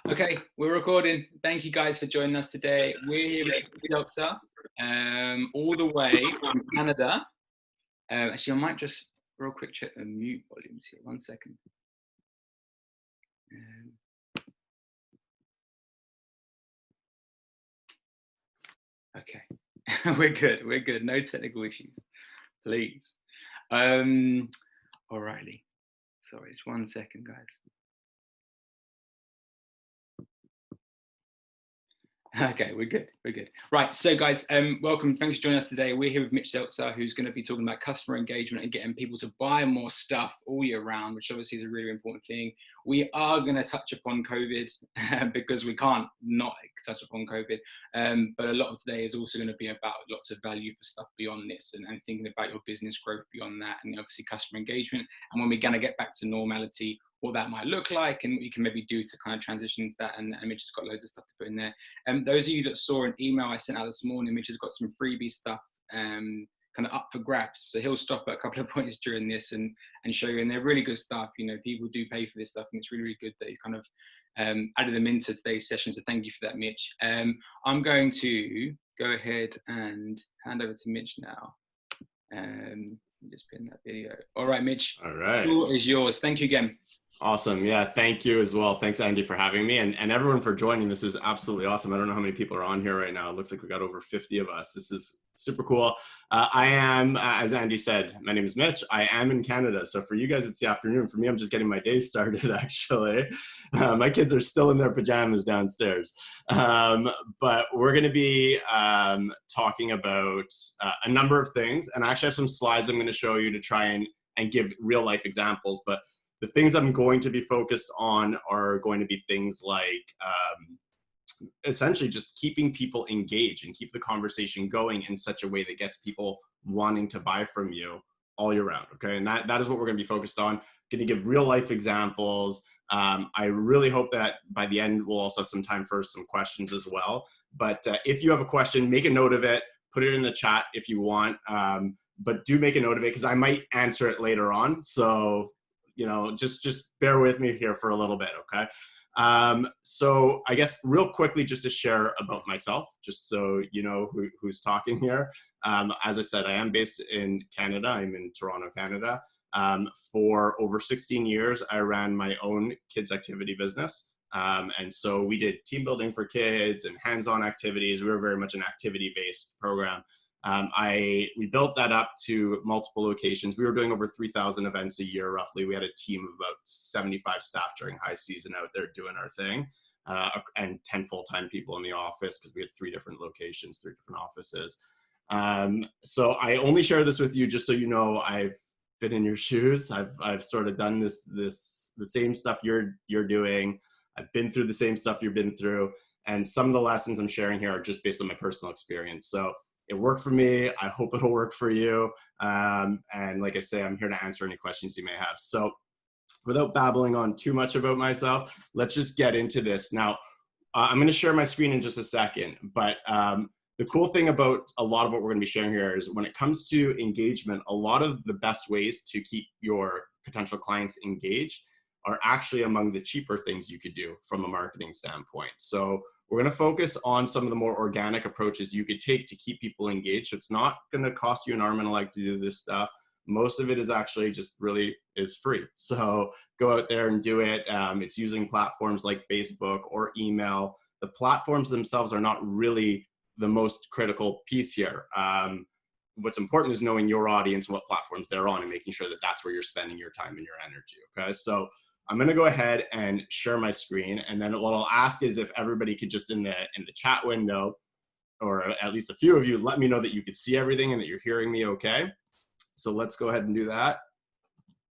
Okay, we're recording. Thank you guys for joining us today. We're here with Mitch Zeltzer, all the way from Canada. Actually, I might just real quick check the mute volumes here. 1 second. Okay, we're good. We're good. No technical issues, please. Alrighty. Sorry, just 1 second, guys. Okay, we're good. We're good. Right. So, guys, welcome. Thanks for joining us today. We're here with Mitch Zeltzer, who's going to be talking about customer engagement and getting people to buy more stuff all year round, which obviously is a really important thing. We are going to touch upon COVID because we can't not touch upon COVID. But a lot of today is also going to be about lots of value for stuff beyond this and thinking about your business growth beyond that, and obviously customer engagement. And when we're going to get back to normality, what that might look like and what you can maybe do to kind of transition into that. And Mitch has got loads of stuff to put in there. Those of you that saw an email I sent out this morning, Mitch has got some freebie stuff kind of up for grabs. So he'll stop at a couple of points during this and show you. And they're really good stuff. You know, people do pay for this stuff, and it's really, really good that he's kind of added them into today's session. So thank you for that, Mitch. I'm going to go ahead and hand over to Mitch now. Just pin that video. All right, Mitch. All right. The floor is yours. Thank you again. Awesome. Yeah, thank you as well. Thanks, Andy, for having me, and everyone for joining. This is absolutely awesome. I don't know how many people are on here right now. It looks like we got over 50 of us. This is super cool. I am, as Andy said, my name is Mitch. I am in Canada. So for you guys, it's the afternoon. For me, I'm just getting my day started, actually. My kids are still in their pajamas downstairs. But we're going to be talking about a number of things. And I actually have some slides I'm going to show you to try and give real life examples. But the things I'm going to be focused on are going to be things like essentially just keeping people engaged and keep the conversation going in such a way that gets people wanting to buy from you all year round. Okay, and that is what we're going to be focused on. Going to give real life examples. I really hope that by the end we'll also have some time for some questions as well. But if you have a question, make a note of it. Put it in the chat if you want. But do make a note of it because I might answer it later on. So you know, just bear with me here for a little bit, okay? So I guess real quickly, just to share about myself, just so you know who's talking here. As I said, I am based in Canada. I'm in Toronto, Canada. For over 16 years, I ran my own kids activity business. And so we did team building for kids and hands-on activities. We were very much an activity-based program. We built that up to multiple locations. We were doing over 3,000 events a year, roughly. We had a team of about 75 staff during high season out there doing our thing, and 10 full-time people in the office because we had 3 different locations, 3 different offices. So I only share this with you just so you know I've been in your shoes. I've sort of done the same stuff you're doing. I've been through the same stuff you've been through, and some of the lessons I'm sharing here are just based on my personal experience. So it worked for me. I hope it'll work for you. And like I say, I'm here to answer any questions you may have. So without babbling on too much about myself, let's just get into this. Now, I'm going to share my screen in just a second. But the cool thing about a lot of what we're going to be sharing here is when it comes to engagement, a lot of the best ways to keep your potential clients engaged are actually among the cheaper things you could do from a marketing standpoint. So we're going to focus on some of the more organic approaches you could take to keep people engaged. So it's not going to cost you an arm and a leg to do this stuff. Most of it is actually just really is free. So go out there and do it. It's using platforms like Facebook or email. The platforms themselves are not really the most critical piece here. What's important is knowing your audience and what platforms they're on and making sure that that's where you're spending your time and your energy. Okay, so I'm going to go ahead and share my screen, and then what I'll ask is if everybody could just in the chat window, or at least a few of you, let me know that you could see everything and that you're hearing me okay. So let's go ahead and do that.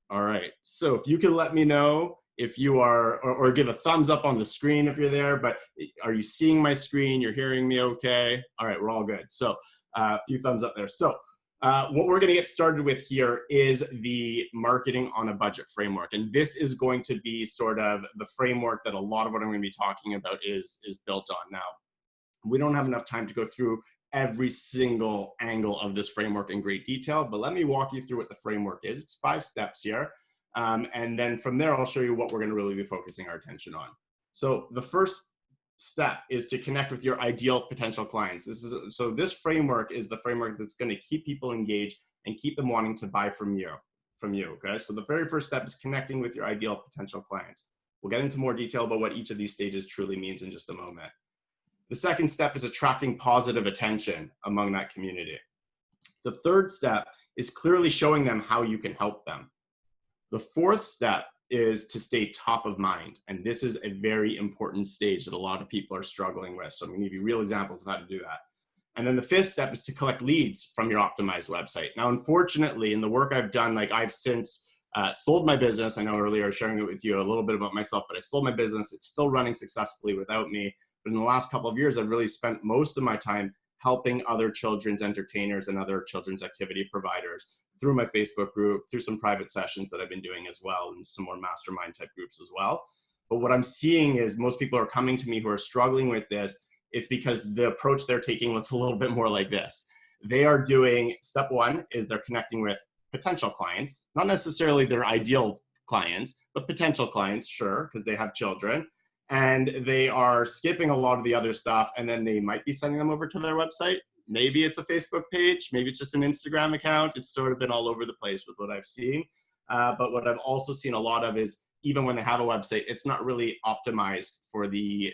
All right, so if you can let me know if you are, or give a thumbs up on the screen if you're there, but are you seeing my screen? You're hearing me okay? All right, we're all good. So a few thumbs up there. So what we're going to get started with here is the marketing on a budget framework. And this is going to be sort of the framework that a lot of what I'm going to be talking about is built on. Now, we don't have enough time to go through every single angle of this framework in great detail, but let me walk you through what the framework is. It's 5 steps here. And then from there, I'll show you what we're going to really be focusing our attention on. So the first step is to connect with your ideal potential clients. So this framework is the framework that's going to keep people engaged and keep them wanting to buy from you. Okay, so the very first step is connecting with your ideal potential clients. We'll get into more detail about what each of these stages truly means in just a moment. The second step is attracting positive attention among that community. The third step is clearly showing them how you can help them. The fourth step is to stay top of mind. And this is a very important stage that a lot of people are struggling with. So I'm gonna give you real examples of how to do that. And then the fifth step is to collect leads from your optimized website. Now, unfortunately, in the work I've done, like I've since sold my business. I know earlier I was sharing it with you a little bit about myself, but I sold my business. It's still running successfully without me. But in the last couple of years, I've really spent most of my time helping other children's entertainers and other children's activity providers through my Facebook group, through some private sessions that I've been doing as well, and some more mastermind type groups as well. But what I'm seeing is most people are coming to me who are struggling with this. It's because the approach they're taking looks a little bit more like this. They are doing, step one is they're connecting with potential clients, not necessarily their ideal clients, but potential clients, sure, because they have children. And they are skipping a lot of the other stuff, and then they might be sending them over to their website. Maybe it's a Facebook page, maybe it's just an Instagram account. It's sort of been all over the place with what I've seen. But what I've also seen a lot of is even when they have a website, it's not really optimized for the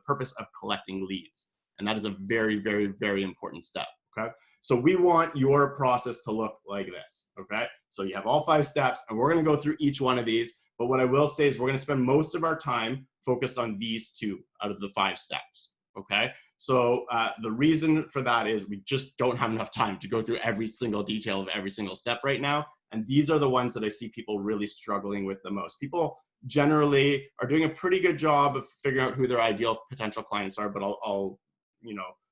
purpose of collecting leads. And that is a very, very, very important step, okay? So we want your process to look like this, okay? So you have all 5 steps, and we're gonna go through each one of these. But what I will say is we're gonna spend most of our time focused on these 2 out of the 5 steps, okay? So the reason for that is we just don't have enough time to go through every single detail of every single step right now. And these are the ones that I see people really struggling with the most. People generally are doing a pretty good job of figuring out who their ideal potential clients are, but I'll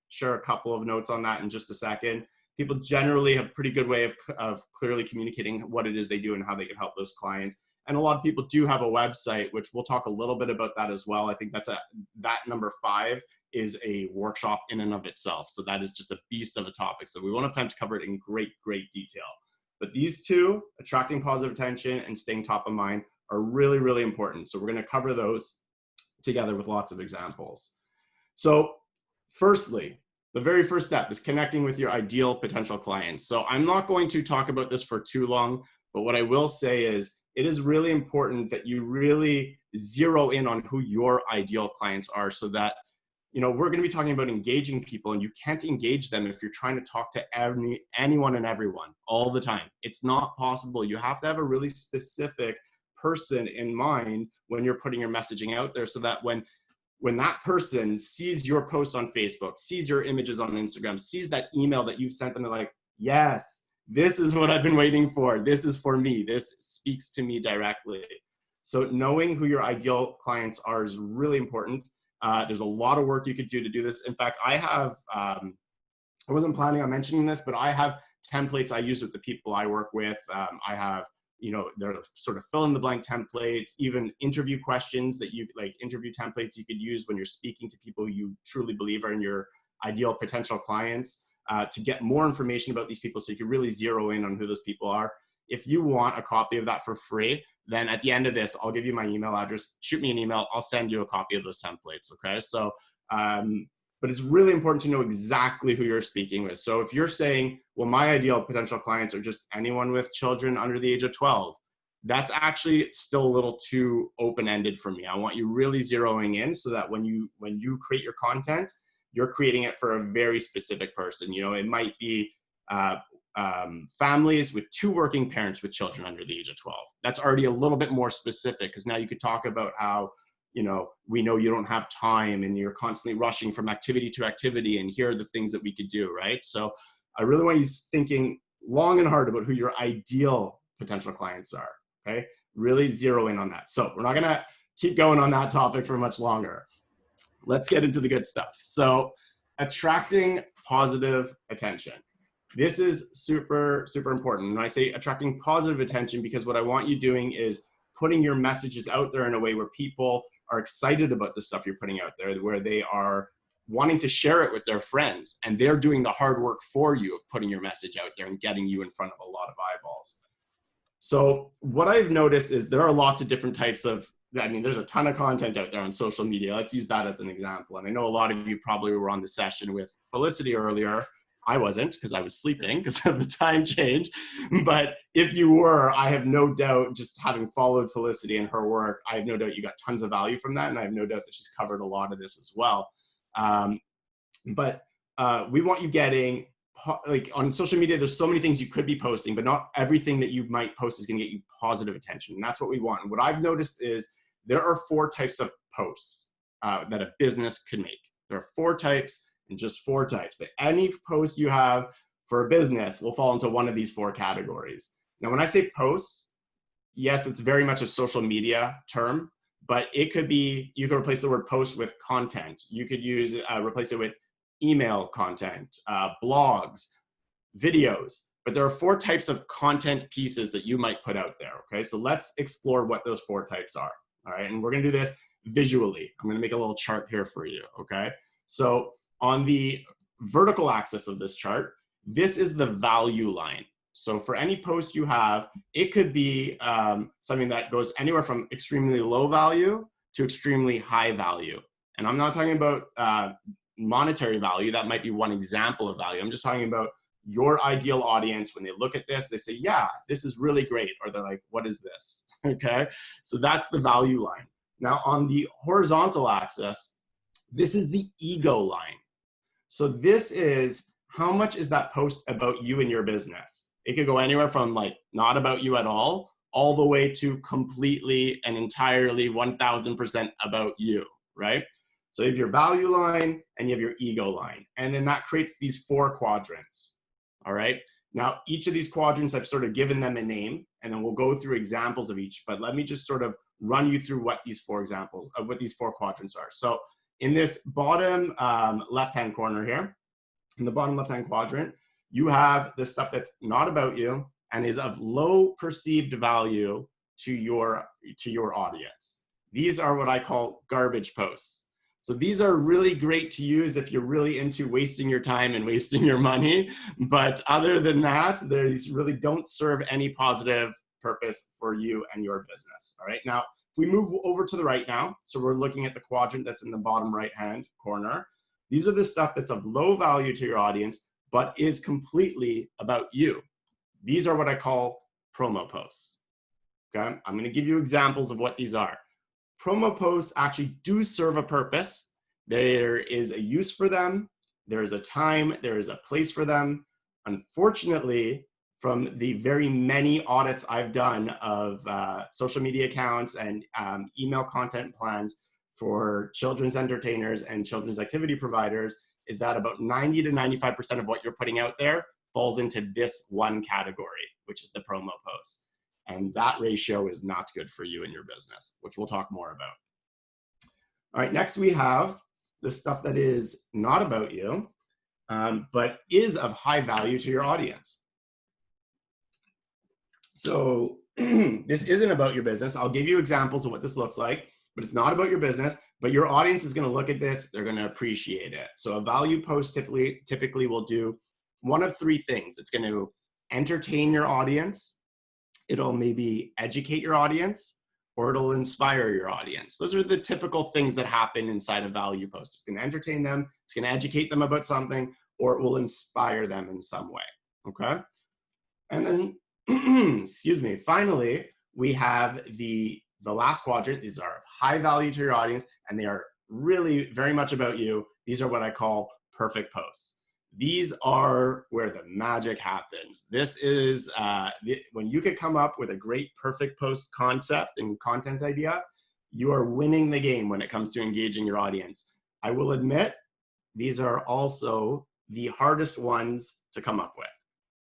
share a couple of notes on that in just a second. People generally have a pretty good way of clearly communicating what it is they do and how they can help those clients. And a lot of people do have a website, which we'll talk a little bit about that as well. I think that number 5 is a workshop in and of itself. So that is just a beast of a topic. So we won't have time to cover it in great, great detail. But these 2, attracting positive attention and staying top of mind, are really, really important. So we're going to cover those together with lots of examples. So firstly, the very first step is connecting with your ideal potential clients. So I'm not going to talk about this for too long, but what I will say is it is really important that you really zero in on who your ideal clients are, so that, we're going to be talking about engaging people, and you can't engage them if you're trying to talk to anyone and everyone all the time. It's not possible. You have to have a really specific person in mind when you're putting your messaging out there, so that when that person sees your post on Facebook, sees your images on Instagram, sees that email that you've sent them, they're like, yes, this is what I've been waiting for. This is for me. This speaks to me directly. So knowing who your ideal clients are is really important. There's a lot of work you could do to do this. In fact, I have, I wasn't planning on mentioning this, but I have templates I use with the people I work with. I have, they're sort of fill in the blank templates, even interview questions that interview templates you could use when you're speaking to people you truly believe are in your ideal potential clients, to get more information about these people so you can really zero in on who those people are. If you want a copy of that for free, then at the end of this, I'll give you my email address. Shoot me an email. I'll send you a copy of those templates, okay? So, but it's really important to know exactly who you're speaking with. So if you're saying, well, my ideal potential clients are just anyone with children under the age of 12, that's actually still a little too open-ended for me. I want you really zeroing in so that when you create your content, you're creating it for a very specific person. It might be families with 2 working parents with children under the age of 12. That's already a little bit more specific, because now you could talk about how, we know you don't have time and you're constantly rushing from activity to activity, and here are the things that we could do, right? So I really want you thinking long and hard about who your ideal potential clients are, okay? Really zero in on that. So we're not gonna keep going on that topic for much longer. Let's get into the good stuff. So attracting positive attention. This is super, super important. And I say attracting positive attention because what I want you doing is putting your messages out there in a way where people are excited about the stuff you're putting out there, where they are wanting to share it with their friends, and they're doing the hard work for you of putting your message out there and getting you in front of a lot of eyeballs. So what I've noticed is there are lots of different types of I mean, there's a ton of content out there on social media. Let's use that as an example. And I know a lot of you probably were on the session with Felicity earlier. I wasn't, because I was sleeping because of the time change. But if you were, I have no doubt, just having followed Felicity and her work, I have no doubt you got tons of value from that. And I have no doubt that she's covered a lot of this as well. But we want you getting, like on social media, there's so many things you could be posting, but not everything that you might post is going to get you positive attention. And that's what we want. And what I've noticed is there are 4 types of posts that a business could make. There are 4 types and just 4 types. That any post you have for a business will fall into one of these 4 categories. Now, when I say posts, yes, it's very much a social media term, but it could be, you could replace the word post with content. You could use, replace it with email content, blogs, videos. But there are 4 types of content pieces that you might put out there, okay? So let's explore what those 4 types are, all right? And we're gonna do this visually. I'm gonna make a little chart here for you, okay? So on the vertical axis of this chart, this is the value line. So for any post you have, it could be something that goes anywhere from extremely low value to extremely high value. And I'm not talking about monetary value. That might be one example of value. I'm just talking about your ideal audience. When they look at this, they say, yeah, this is really great. Or they're like, what is this? Okay, so that's the value line. Now on the horizontal axis, this is the ego line. So this is, how much is that post about you and your business? It could go anywhere from like not about you at all the way to completely and entirely 1000% about you, right? So you have your value line and you have your ego line. And then that creates these 4 quadrants, all right? Now, each of these quadrants, I've sort of given them a name, and then we'll go through examples of each, but let me just sort of run you through what these 4 examples, what these 4 quadrants are. So in this bottom left-hand corner here, in the bottom left-hand quadrant, you have the stuff that's not about you and is of low perceived value to your audience. These are what I call garbage posts. So these are really great to use if you're really into wasting your time and wasting your money. But other than that, these really don't serve any positive purpose for you and your business. All right. Now, if we move over to the right now, so we're looking at the quadrant that's in the bottom right-hand corner. These are the stuff that's of low value to your audience, but is completely about you. These are what I call promo posts. Okay. I'm going to give you examples of what these are. Promo posts actually do serve a purpose. There is a use for them. There is a time, there is a place for them. Unfortunately, from the very many audits I've done of social media accounts and email content plans for children's entertainers and children's activity providers, is that about 90 to 95% of what you're putting out there falls into this one category, which is the promo post. And that ratio is not good for you and your business, which we'll talk more about. All right, next we have the stuff that is not about you, but is of high value to your audience. So this isn't about your business. I'll give you examples of what this looks like, but it's not about your business, but your audience is gonna look at this, they're gonna appreciate it. So a value post typically will do one of 3 things. It's gonna entertain your audience, it'll maybe educate your audience, or it'll inspire your audience. Those are the typical things that happen inside a value post. It's gonna entertain them, it's gonna educate them about something, or it will inspire them in some way, okay? And then, excuse me, finally, we have the last quadrant. These are of high value to your audience, and they are really very much about you. These are what I call perfect posts. These are where the magic happens. This is when you could come up with a great perfect post concept and content idea, you are winning the game when it comes to engaging your audience. I will admit, these are also the hardest ones to come up with.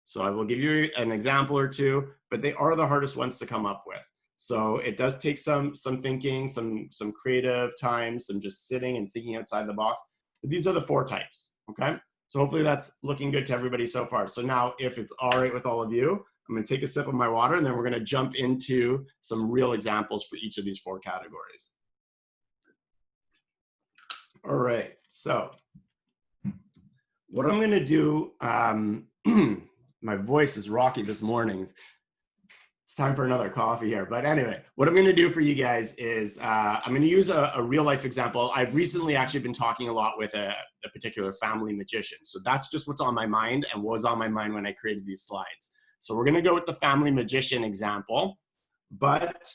So I will give you an example or 2, but they are the hardest ones to come up with. So it does take some thinking, some creative time, some just sitting and thinking outside the box. But these are the 4 types, okay? So hopefully that's looking good to everybody so far. So now if it's all right with all of you, I'm gonna take a sip of my water and then we're gonna jump into some real examples for each of these 4 categories. All right, so what I'm gonna do, my voice is rocky this morning. It's time for another coffee here. But anyway, what I'm going to do for you guys is I'm going to use a real life example. I've recently actually been talking a lot with a particular family magician. So that's just what's on my mind and was on my mind when I created these slides. So we're going to go with the family magician example, but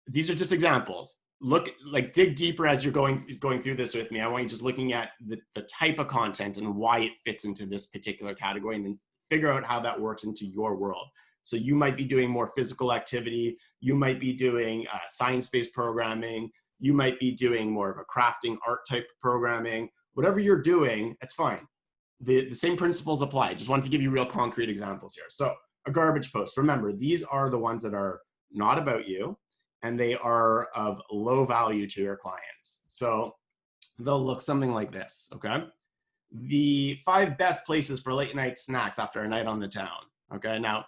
these are just examples. Look, like dig deeper as you're going through this with me. I want you just looking at the type of content and why it fits into this particular category, and then figure out how that works into your world. So you might be doing more physical activity. You might be doing science-based programming. You might be doing more of a crafting art type programming. Whatever you're doing, that's fine. The same principles apply. Just wanted to give you real concrete examples here. So a garbage post. Remember, these are the ones that are not about you, and they are of low value to your clients. So they'll look something like this, okay? The 5 best places for late night snacks after a night on the town, okay? Now,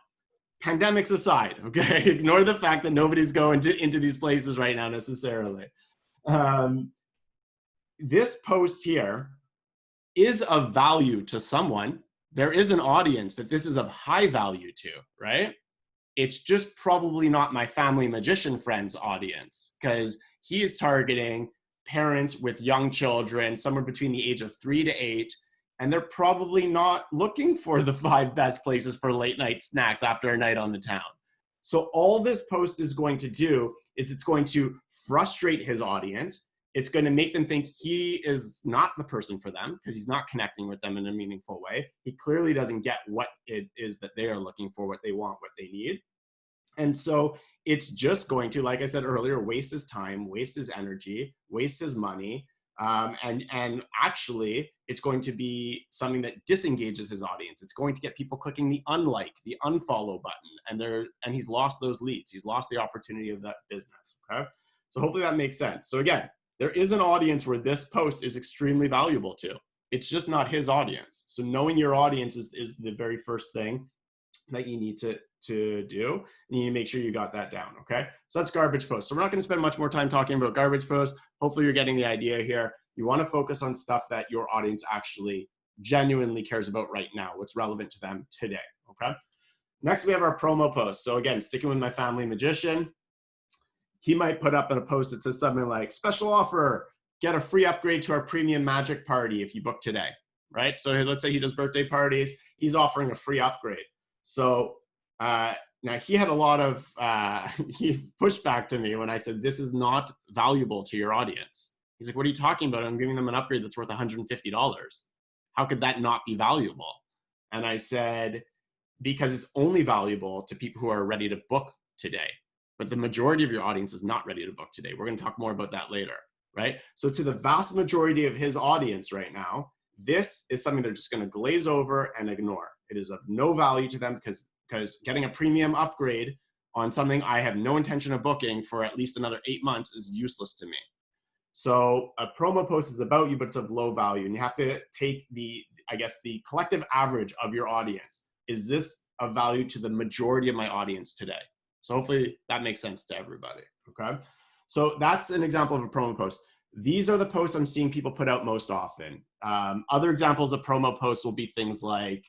pandemics aside, okay? Ignore the fact that nobody's going into these places right now necessarily. This post here is of value to someone. There is an audience that this is of high value to, right? It's just probably not my family magician friend's audience, because he is targeting parents with young children, somewhere between the age of 3 to 8, and they're probably not looking for the 5 best places for late night snacks after a night on the town. So all this post is going to do is it's going to frustrate his audience. It's going to make them think he is not the person for them because he's not connecting with them in a meaningful way. He clearly doesn't get what it is that they are looking for, what they want, what they need. And so it's just going to, like I said earlier, waste his time, waste his energy, waste his money. And actually, it's going to be something that disengages his audience. It's going to get people clicking the unlike, the unfollow button, and he's lost those leads. He's lost the opportunity of that business, okay? So hopefully that makes sense. So again, there is an audience where this post is extremely valuable to. It's just not his audience. So knowing your audience is the very first thing that you need to do, and you need to make sure you got that down, okay? So that's garbage posts. So we're not going to spend much more time talking about garbage posts. Hopefully you're getting the idea here. You want to focus on stuff that your audience actually genuinely cares about right now, what's relevant to them today, okay? Next, we have our promo posts. So again, sticking with my family magician, he might put up in a post that says something like, special offer, get a free upgrade to our premium magic party if you book today, right? So let's say he does birthday parties. He's offering a free upgrade. So now he had a lot of, he pushed back to me when I said, this is not valuable to your audience. He's like, what are you talking about? I'm giving them an upgrade that's worth $150. How could that not be valuable? And I said, because it's only valuable to people who are ready to book today. But the majority of your audience is not ready to book today. We're going to talk more about that later, right? So to the vast majority of his audience right now, this is something they're just going to glaze over and ignore. It is of no value to them because getting a premium upgrade on something I have no intention of booking for at least another 8 months is useless to me. So a promo post is about you, but it's of low value. And you have to take the collective average of your audience. Is this of value to the majority of my audience today? So hopefully that makes sense to everybody, okay? So that's an example of a promo post. These are the posts I'm seeing people put out most often. Other examples of promo posts will be things like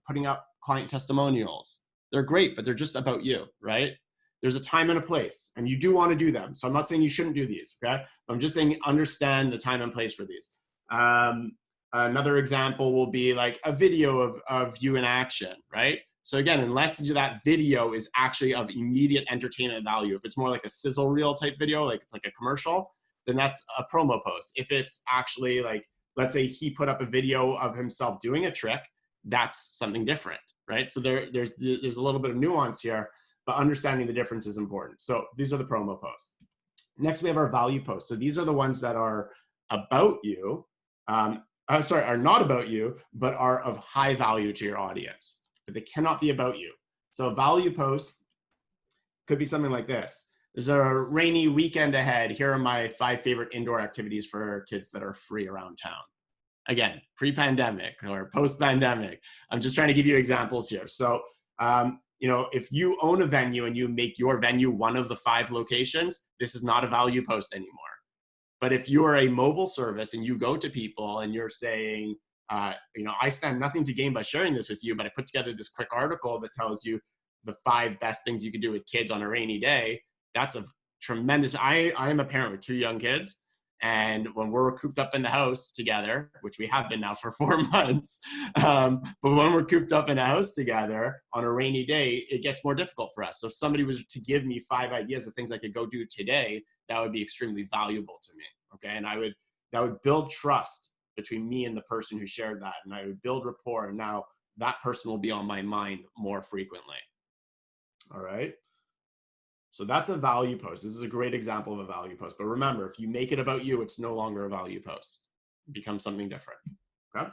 putting up client testimonials. They're great, but they're just about you, right? There's a time and a place, and you do want to do them. So I'm not saying you shouldn't do these, okay? I'm just saying understand the time and place for these. Another example will be like a video of you in action, right? So again, unless that video is actually of immediate entertainment value, if it's more like a sizzle reel type video, like it's like a commercial, then that's a promo post. If it's actually like, let's say he put up a video of himself doing a trick, that's something different, right? So there's a little bit of nuance here, but understanding the difference is important. So these are the promo posts. Next, we have our value posts. So these are the ones that are about you, are not about you, but are of high value to your audience, but they cannot be about you. So a value post could be something like this. There's a rainy weekend ahead. Here are my 5 favorite indoor activities for kids that are free around town. Again, pre-pandemic or post-pandemic. I'm just trying to give you examples here. So, if you own a venue and you make your venue one of the 5 locations, this is not a value post anymore. But if you are a mobile service and you go to people and you're saying, I stand nothing to gain by sharing this with you, but I put together this quick article that tells you the 5 best things you could do with kids on a rainy day, that's a tremendous, I am a parent with 2 young kids. And when we're cooped up in the house together, which we have been now for 4 months, but when we're cooped up in a house together on a rainy day, it gets more difficult for us. So if somebody was to give me 5 ideas of things I could go do today, that would be extremely valuable to me. Okay. And that would build trust between me and the person who shared that. And I would build rapport. And now that person will be on my mind more frequently. All right. So that's a value post. This is a great example of a value post. But remember, if you make it about you, it's no longer a value post. It becomes something different. Okay.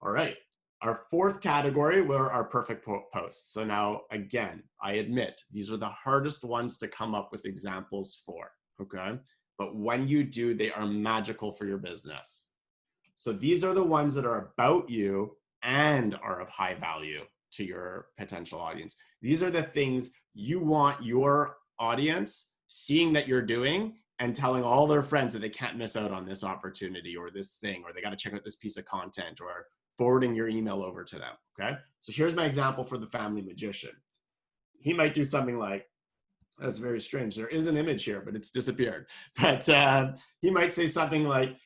All right. Our 4th category were our perfect posts. So now, again, I admit these are the hardest ones to come up with examples for. Okay. But when you do, they are magical for your business. So these are the ones that are about you and are of high value to your potential audience. These are the things you want your audience seeing that you're doing and telling all their friends that they can't miss out on this opportunity or this thing, or they got to check out this piece of content, or forwarding your email over to them. Okay. So here's my example for the family magician. He might do something like, that's very strange. There is an image here, but it's disappeared. But he might say something like,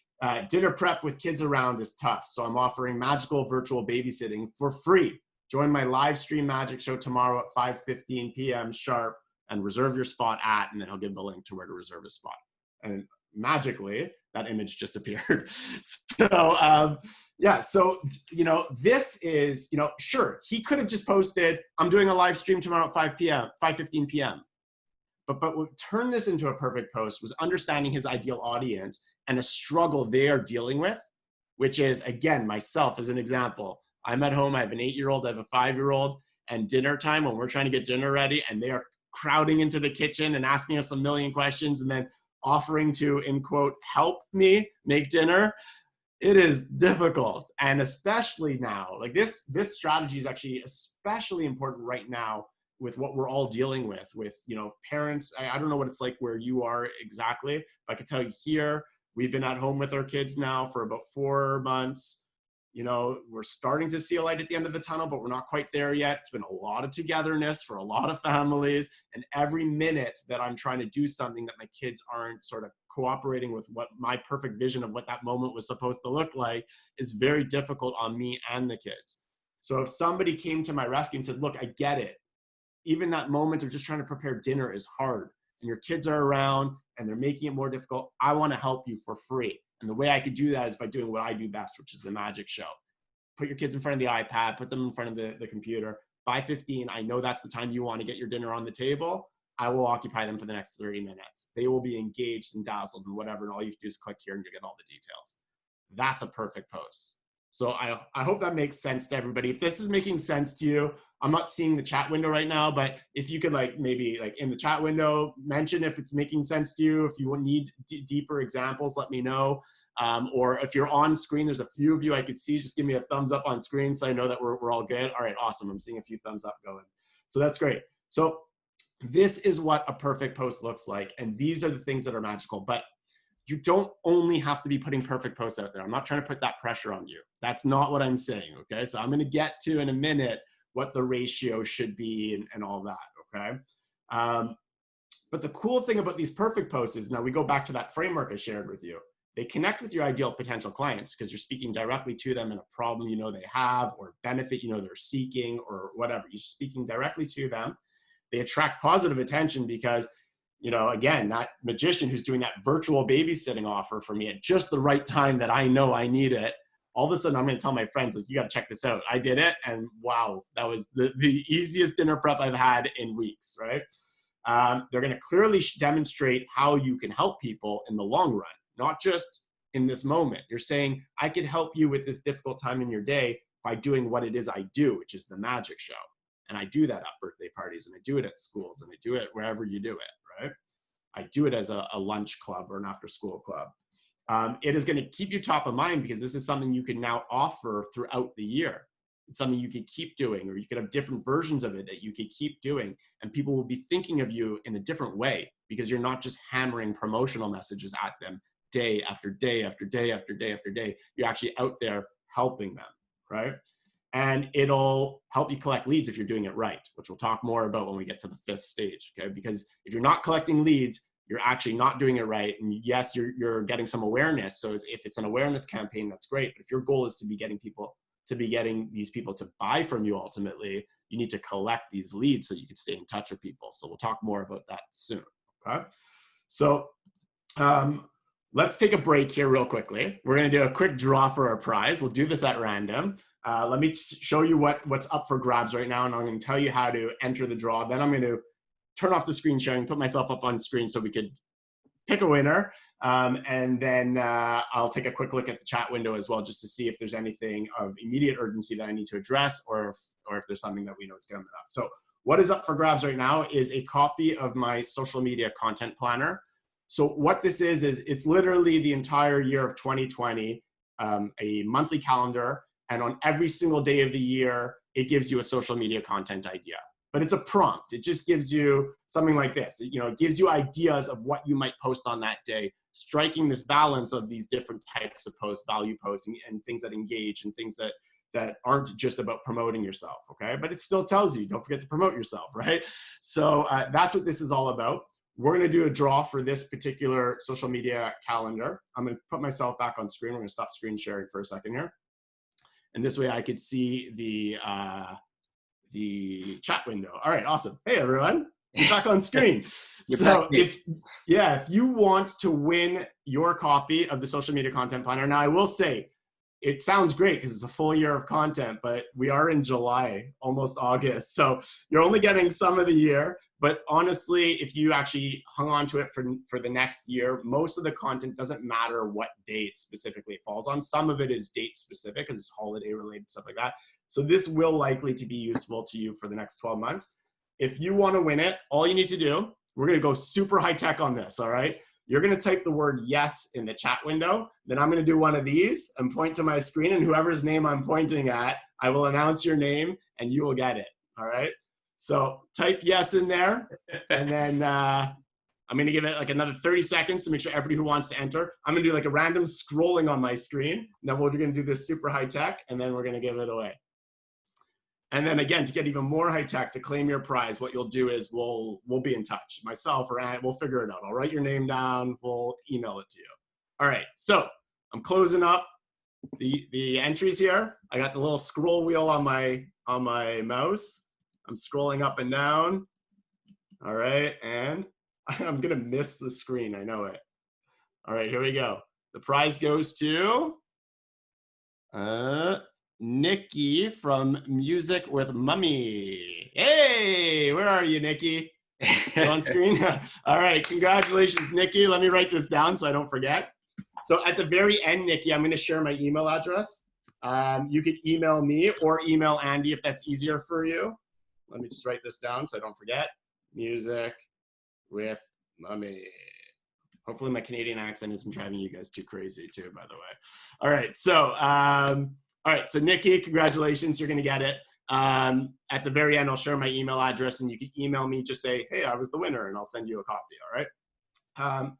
dinner prep with kids around is tough, so I'm offering magical virtual babysitting for free. Join my live stream magic show tomorrow at 5:15 p.m. sharp and reserve your spot at, and then he'll give the link to where to reserve a spot. And magically, that image just appeared. So, yeah, so, this is, sure, he could have just posted, I'm doing a live stream tomorrow at 5:15 p.m. But what turned this into a perfect post was understanding his ideal audience and a struggle they are dealing with, which is, again, myself as an example. I'm at home, I have an 8-year-old, I have a 5-year-old, and dinner time, when we're trying to get dinner ready, and they are crowding into the kitchen and asking us a million questions and then offering to, in quote, help me make dinner, it is difficult. And especially now, like this strategy is actually especially important right now with what we're all dealing with, parents. I don't know what it's like where you are exactly, but I can tell you here, we've been at home with our kids now for about 4 months. We're starting to see a light at the end of the tunnel, but we're not quite there yet. It's been a lot of togetherness for a lot of families. And every minute that I'm trying to do something that my kids aren't sort of cooperating with what my perfect vision of what that moment was supposed to look like is very difficult on me and the kids. So if somebody came to my rescue and said, look, I get it. Even that moment of just trying to prepare dinner is hard, and your kids are around and they're making it more difficult. I want to help you for free. And the way I could do that is by doing what I do best, which is the magic show. Put your kids in front of the iPad, put them in front of the computer. 5:15, I know that's the time you want to get your dinner on the table. I will occupy them for the next 30 minutes. They will be engaged and dazzled and whatever, and all you have to do is click here and you get all the details. That's a perfect post. So I hope that makes sense to everybody. If this is making sense to you, I'm not seeing the chat window right now, but if you could maybe in the chat window, mention if it's making sense to you. If you need deeper examples, let me know. Or if you're on screen, there's a few of you I could see, just give me a thumbs up on screen so I know that we're all good. All right, awesome. I'm seeing a few thumbs up going. So that's great. So this is what a perfect post looks like. And these are the things that are magical. But you don't only have to be putting perfect posts out there. I'm not trying to put that pressure on you. That's not what I'm saying, okay? So I'm going to get to in a minute what the ratio should be and all that, okay? But the cool thing about these perfect posts is, now we go back to that framework I shared with you. They connect with your ideal potential clients because you're speaking directly to them in a problem they have, or benefit they're seeking, or whatever. You're speaking directly to them. They attract positive attention because again, that magician who's doing that virtual babysitting offer for me at just the right time that I know I need it, all of a sudden I'm going to tell my friends, you got to check this out. I did it, and wow, that was the easiest dinner prep I've had in weeks, right? They're going to clearly demonstrate how you can help people in the long run, not just in this moment. You're saying, I could help you with this difficult time in your day by doing what it is I do, which is the magic show. And I do that at birthday parties, and I do it at schools, and I do it wherever you do it, right? I do it as a lunch club or an after school club. It is going to keep you top of mind because this is something you can now offer throughout the year. It's something you could keep doing, or you could have different versions of it that you could keep doing. And people will be thinking of you in a different way because you're not just hammering promotional messages at them day after day after day after day after day. You're actually out there helping them, right? and it'll help you collect leads if you're doing it right, which we'll talk more about when we get to the 5th stage, okay? Because if you're not collecting leads, you're actually not doing it right. And yes, you're getting some awareness. So if it's an awareness campaign, that's great. But if your goal is to be getting these people to buy from you ultimately, you need to collect these leads so you can stay in touch with people. So we'll talk more about that soon, okay? So let's take a break here real quickly. We're gonna do a quick draw for our prize. We'll do this at random. Let me show you what's up for grabs right now, and I'm gonna tell you how to enter the draw. Then I'm gonna turn off the screen sharing, put myself up on screen so we could pick a winner. And then I'll take a quick look at the chat window as well, just to see if there's anything of immediate urgency that I need to address, or if there's something that we know is coming up. So what is up for grabs right now is a copy of my social media content planner. So what this is it's literally the entire year of 2020, a monthly calendar, and on every single day of the year, it gives you a social media content idea. But it's a prompt. It just gives you something like this. It gives you ideas of what you might post on that day, striking this balance of these different types of posts, value posts, and things that engage, and things that aren't just about promoting yourself, okay? But it still tells you, don't forget to promote yourself, right? So that's what this is all about. We're gonna do a draw for this particular social media calendar. I'm gonna put myself back on screen. We're gonna stop screen sharing for a second here. And this way I could see the chat window. All right, awesome. Hey everyone, you're back on screen. So if you want to win your copy of the social media content planner, now I will say, it sounds great because it's a full year of content, but we are in July, almost August. So you're only getting some of the year, but honestly, if you actually hung on to it for the next year, most of the content doesn't matter what date specifically it falls on. Some of it is date specific because it's holiday related, stuff like that. So this will likely to be useful to you for the next 12 months. If you want to win it, all you need to do, we're going to go super high tech on this, all right? You're going to type the word yes in the chat window. Then I'm going to do one of these and point to my screen, and whoever's name I'm pointing at, I will announce your name and you will get it, all right? So type yes in there, and then I'm going to give it like another 30 seconds to make sure everybody who wants to enter. I'm going to do like a random scrolling on my screen. And then we're going to do this super high tech, and then we're going to give it away. And then again, to get even more high tech, to claim your prize, what you'll do is we'll be in touch. Myself or Andy, we'll figure it out. I'll write your name down. We'll email it to you. All right. So I'm closing up the entries here. I got the little scroll wheel on my mouse. I'm scrolling up and down. All right. And I'm going to miss the screen. I know it. All right. Here we go. The prize goes to Nikki from Music with Mummy. Hey, where are you, Nikki? On screen? All right, congratulations, Nikki. Let me write this down so I don't forget. So at the very end, Nikki, I'm going to share my email address. You could email me or email Andy if that's easier for you. Let me just write this down so I don't forget. Music with Mummy. Hopefully my Canadian accent isn't driving you guys too crazy too, by the way. All right, so all right, so Nikki, congratulations, you're gonna get it. At the very end, I'll share my email address, and you can email me, just say, hey, I was the winner, and I'll send you a copy, all right?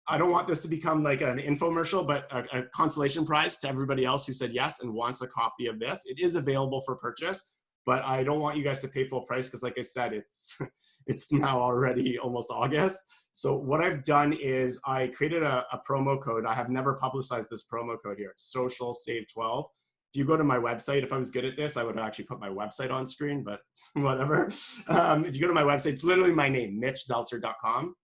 I don't want this to become like an infomercial, but a consolation prize to everybody else who said yes and wants a copy of this. It is available for purchase, but I don't want you guys to pay full price because like I said, it's now already almost August. So what I've done is I created a promo code. I have never publicized this promo code here. It's social save 12. If you go to my website, if I was good at this, I would actually put my website on screen, but whatever. If you go to my website, it's literally my name, mitchzeltzer.com.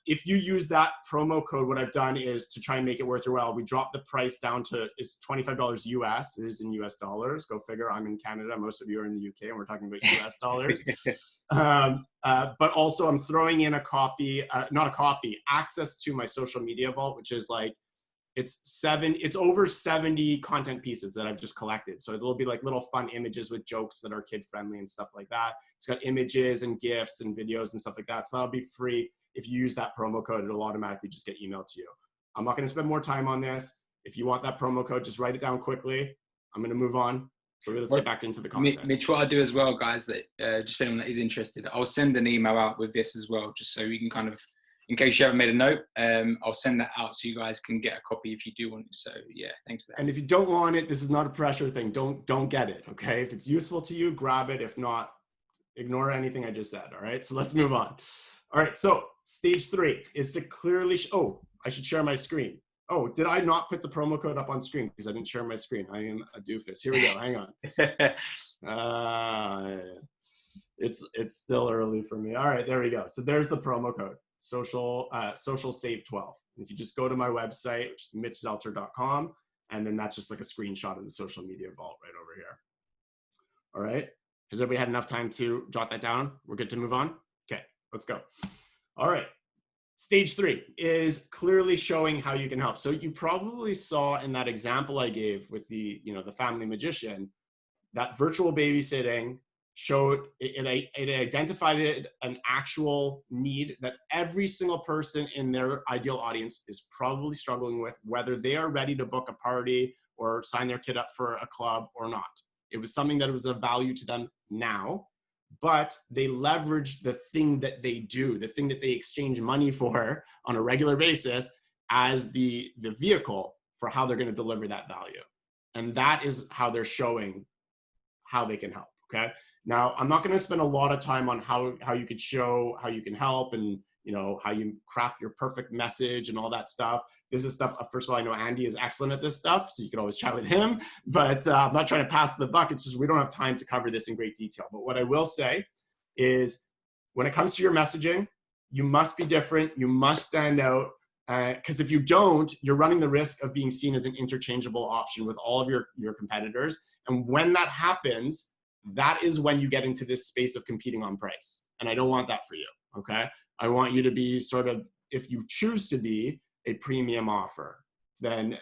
If you use that promo code, what I've done is to try and make it worth your while. We dropped the price down to, it's $25 US. It is in US dollars. Go figure. I'm in Canada. Most of you are in the UK, and we're talking about US dollars. But also I'm throwing in a copy, access to my social media vault, which is like, it's over 70 content pieces that I've just collected. So it'll be like little fun images with jokes that are kid friendly and stuff like that. It's got images and GIFs and videos and stuff like that. So that'll be free. If you use that promo code, it'll automatically just get emailed to you. I'm not going to spend more time on this. If you want that promo code, just write it down quickly. I'm going to move on. So let's get back into the content. Mitch, what I'll do as well, guys, that just for anyone that is interested, I'll send an email out with this as well, just so we can kind of, in case you haven't made a note, I'll send that out so you guys can get a copy if you do want it. So yeah, thanks for that. And if you don't want it, this is not a pressure thing. Don't get it, okay? If it's useful to you, grab it. If not, ignore anything I just said, all right? So let's move on. All right, so stage 3 is to clearly, oh, I should share my screen. Oh, did I not put the promo code up on screen because I didn't share my screen? I am a doofus. Here we go, hang on. It's still early for me. All right, there we go. So there's the promo code, social save 12. And if you just go to my website, which is mitchzeltzer.com, and then that's just like a screenshot of the social media vault right over here. All right, has everybody had enough time to jot that down? We're good to move on? Okay, let's go. All right, stage 3 is clearly showing how you can help. So you probably saw in that example I gave with the, the family magician, that virtual babysitting showed, it identified an actual need that every single person in their ideal audience is probably struggling with, whether they are ready to book a party or sign their kid up for a club or not. It was something that was of value to them now, but they leveraged the thing that they do, the thing that they exchange money for on a regular basis as the vehicle for how they're going to deliver that value. And that is how they're showing how they can help, okay? Now, I'm not going to spend a lot of time on how you could show how you can help and, how you craft your perfect message and all that stuff. This is stuff, first of all, I know Andy is excellent at this stuff, so you can always chat with him, but I'm not trying to pass the buck. It's just we don't have time to cover this in great detail. But what I will say is when it comes to your messaging, you must be different. You must stand out. Because if you don't, you're running the risk of being seen as an interchangeable option with all of your competitors. And when that happens, that is when you get into this space of competing on price. And I don't want that for you, okay? I want you to be sort of, if you choose to be a premium offer, then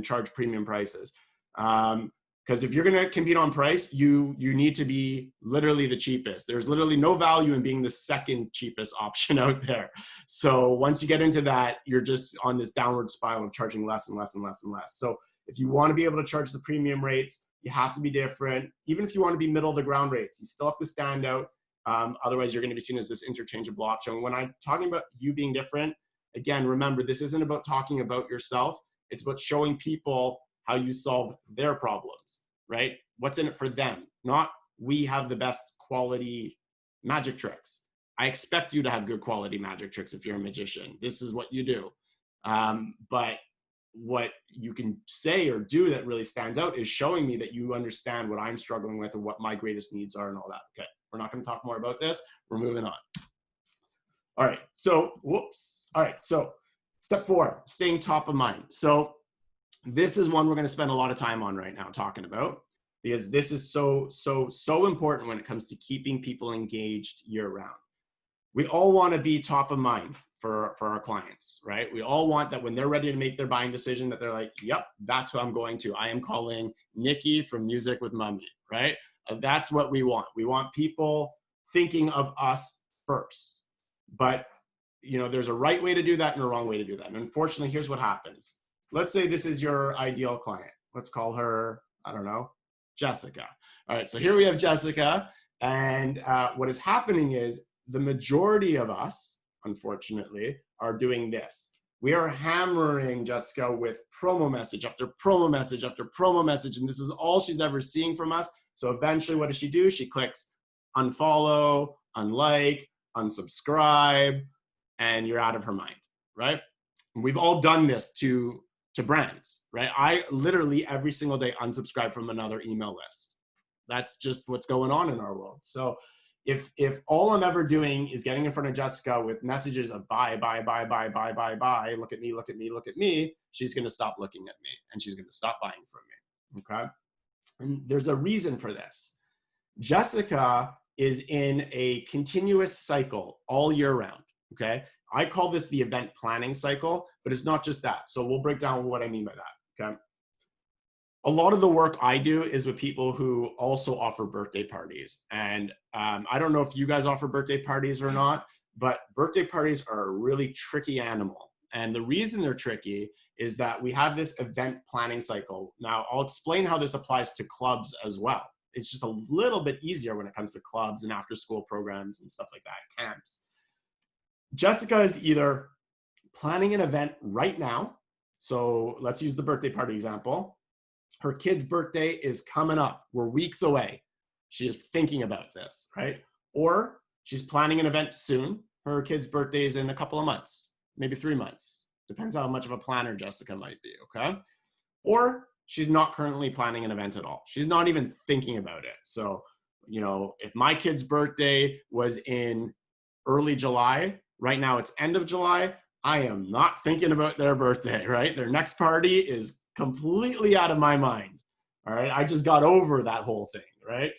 charge premium prices. Because if you're gonna compete on price, you need to be literally the cheapest. There's literally no value in being the second cheapest option out there. So once you get into that, you're just on this downward spiral of charging less and less and less and less. So if you want to be able to charge the premium rates, you have to be different. Even if you want to be middle of the ground rates, you still have to stand out. Otherwise, you're going to be seen as this interchangeable option. When I'm talking about you being different, again, remember, this isn't about talking about yourself. It's about showing people how you solve their problems, right? What's in it for them? Not we have the best quality magic tricks. I expect you to have good quality magic tricks if you're a magician. This is what you do. But what you can say or do that really stands out is showing me that you understand what I'm struggling with and what my greatest needs are and all that. Okay, we're not going to talk more about this. We're moving on. All right, so whoops. All right, so step 4, staying top of mind. So this is one we're going to spend a lot of time on right now talking about, because this is so important when it comes to keeping people engaged year round. We all want to be top of mind for our clients, right? We all want that when they're ready to make their buying decision that they're like, yep, that's who I'm going to. I am calling Nikki from Music with Mummy, right? That's what we want. We want people thinking of us first. But, there's a right way to do that and a wrong way to do that. And unfortunately, here's what happens. Let's say this is your ideal client. Let's call her, I don't know, Jessica. All right, so here we have Jessica. And what is happening is the majority of us, unfortunately, are doing this. We are hammering Jessica with promo message after promo message after promo message. And this is all she's ever seeing from us. So eventually, what does she do? She clicks unfollow, unlike, unsubscribe, and you're out of her mind, right? And we've all done this to brands, right? I literally every single day unsubscribe from another email list. That's just what's going on in our world. So if all I'm ever doing is getting in front of Jessica with messages of buy, buy, buy, buy, buy, buy, buy, look at me, look at me, look at me, she's going to stop looking at me and she's going to stop buying from me. Okay. And there's a reason for this. Jessica is in a continuous cycle all year round. Okay. I call this the event planning cycle, but it's not just that. So we'll break down what I mean by that. Okay. A lot of the work I do is with people who also offer birthday parties. And I don't know if you guys offer birthday parties or not, but birthday parties are a really tricky animal. And the reason they're tricky is that we have this event planning cycle. Now, I'll explain how this applies to clubs as well. It's just a little bit easier when it comes to clubs and after school programs and stuff like that, camps. Jessica is either planning an event right now. So let's use the birthday party example. Her kid's birthday is coming up. We're weeks away. She is thinking about this, right? Or she's planning an event soon. Her kid's birthday is in a couple of months, maybe 3 months. Depends how much of a planner Jessica might be, okay? Or she's not currently planning an event at all. She's not even thinking about it. So, you know, if my kid's birthday was in early July, right now it's end of July, I am not thinking about their birthday, right? Their next party is completely out of my mind, all right? I just got over that whole thing, right?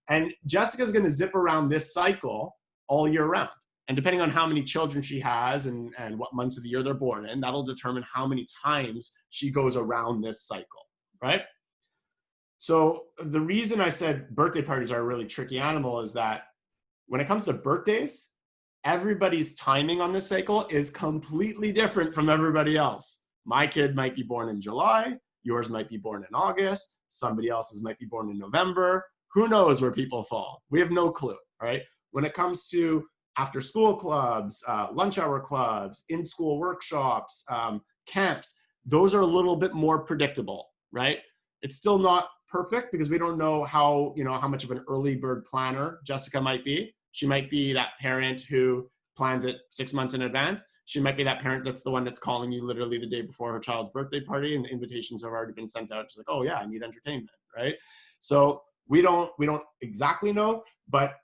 And Jessica's gonna zip around this cycle all year round. And depending on how many children she has and what months of the year they're born in, that'll determine how many times she goes around this cycle, right? So the reason I said birthday parties are a really tricky animal is that when it comes to birthdays, everybody's timing on this cycle is completely different from everybody else. My kid might be born in July, yours might be born in August, somebody else's might be born in November. Who knows where people fall? We have no clue, right? When it comes to after school clubs, lunch hour clubs, in-school workshops, camps, those are a little bit more predictable, right? It's still not perfect because we don't know how much of an early bird planner Jessica might be. She might be that parent who plans it 6 months in advance. She might be that parent that's the one that's calling you literally the day before her child's birthday party and the invitations have already been sent out. She's like, oh yeah, I need entertainment, right? So we don't exactly know, but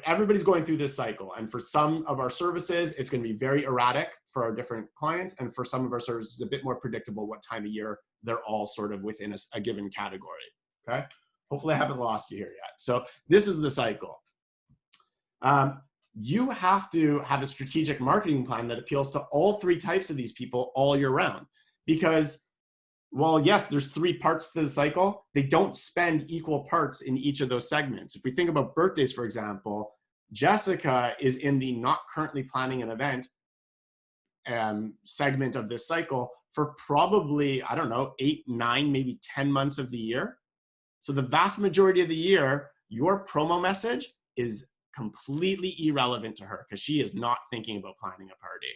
everybody's going through this cycle. And for some of our services, it's going to be very erratic for our different clients. And for some of our services, a bit more predictable what time of year they're all sort of within a given category, okay? Hopefully I haven't lost you here yet. So this is the cycle. You have to have a strategic marketing plan that appeals to all 3 types of these people all year round. Because while yes, there's 3 parts to the cycle, they don't spend equal parts in each of those segments. If we think about birthdays, for example, Jessica is in the not currently planning an event segment of this cycle for probably, I don't know, 8, 9, maybe 10 months of the year. So the vast majority of the year, your promo message is completely irrelevant to her because she is not thinking about planning a party.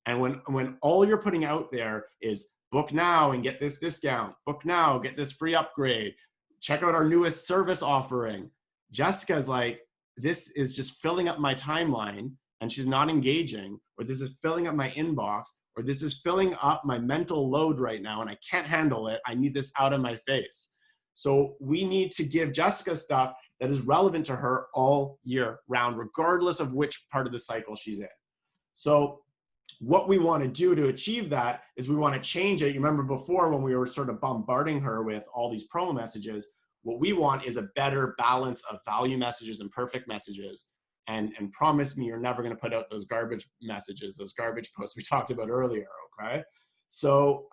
And when all you're putting out there is book now and get this discount, book now, get this free upgrade, check out our newest service offering, Jessica's like, this is just filling up my timeline and she's not engaging, or this is filling up my inbox, or this is filling up my mental load right now and I can't handle it. I need this out of my face. So we need to give Jessica stuff that is relevant to her all year round, regardless of which part of the cycle she's in. So what we want to do to achieve that is we want to change it. You remember before when we were sort of bombarding her with all these promo messages, what we want is a better balance of value messages and perfect messages. And promise me you're never going to put out those garbage messages, those garbage posts we talked about earlier, okay? So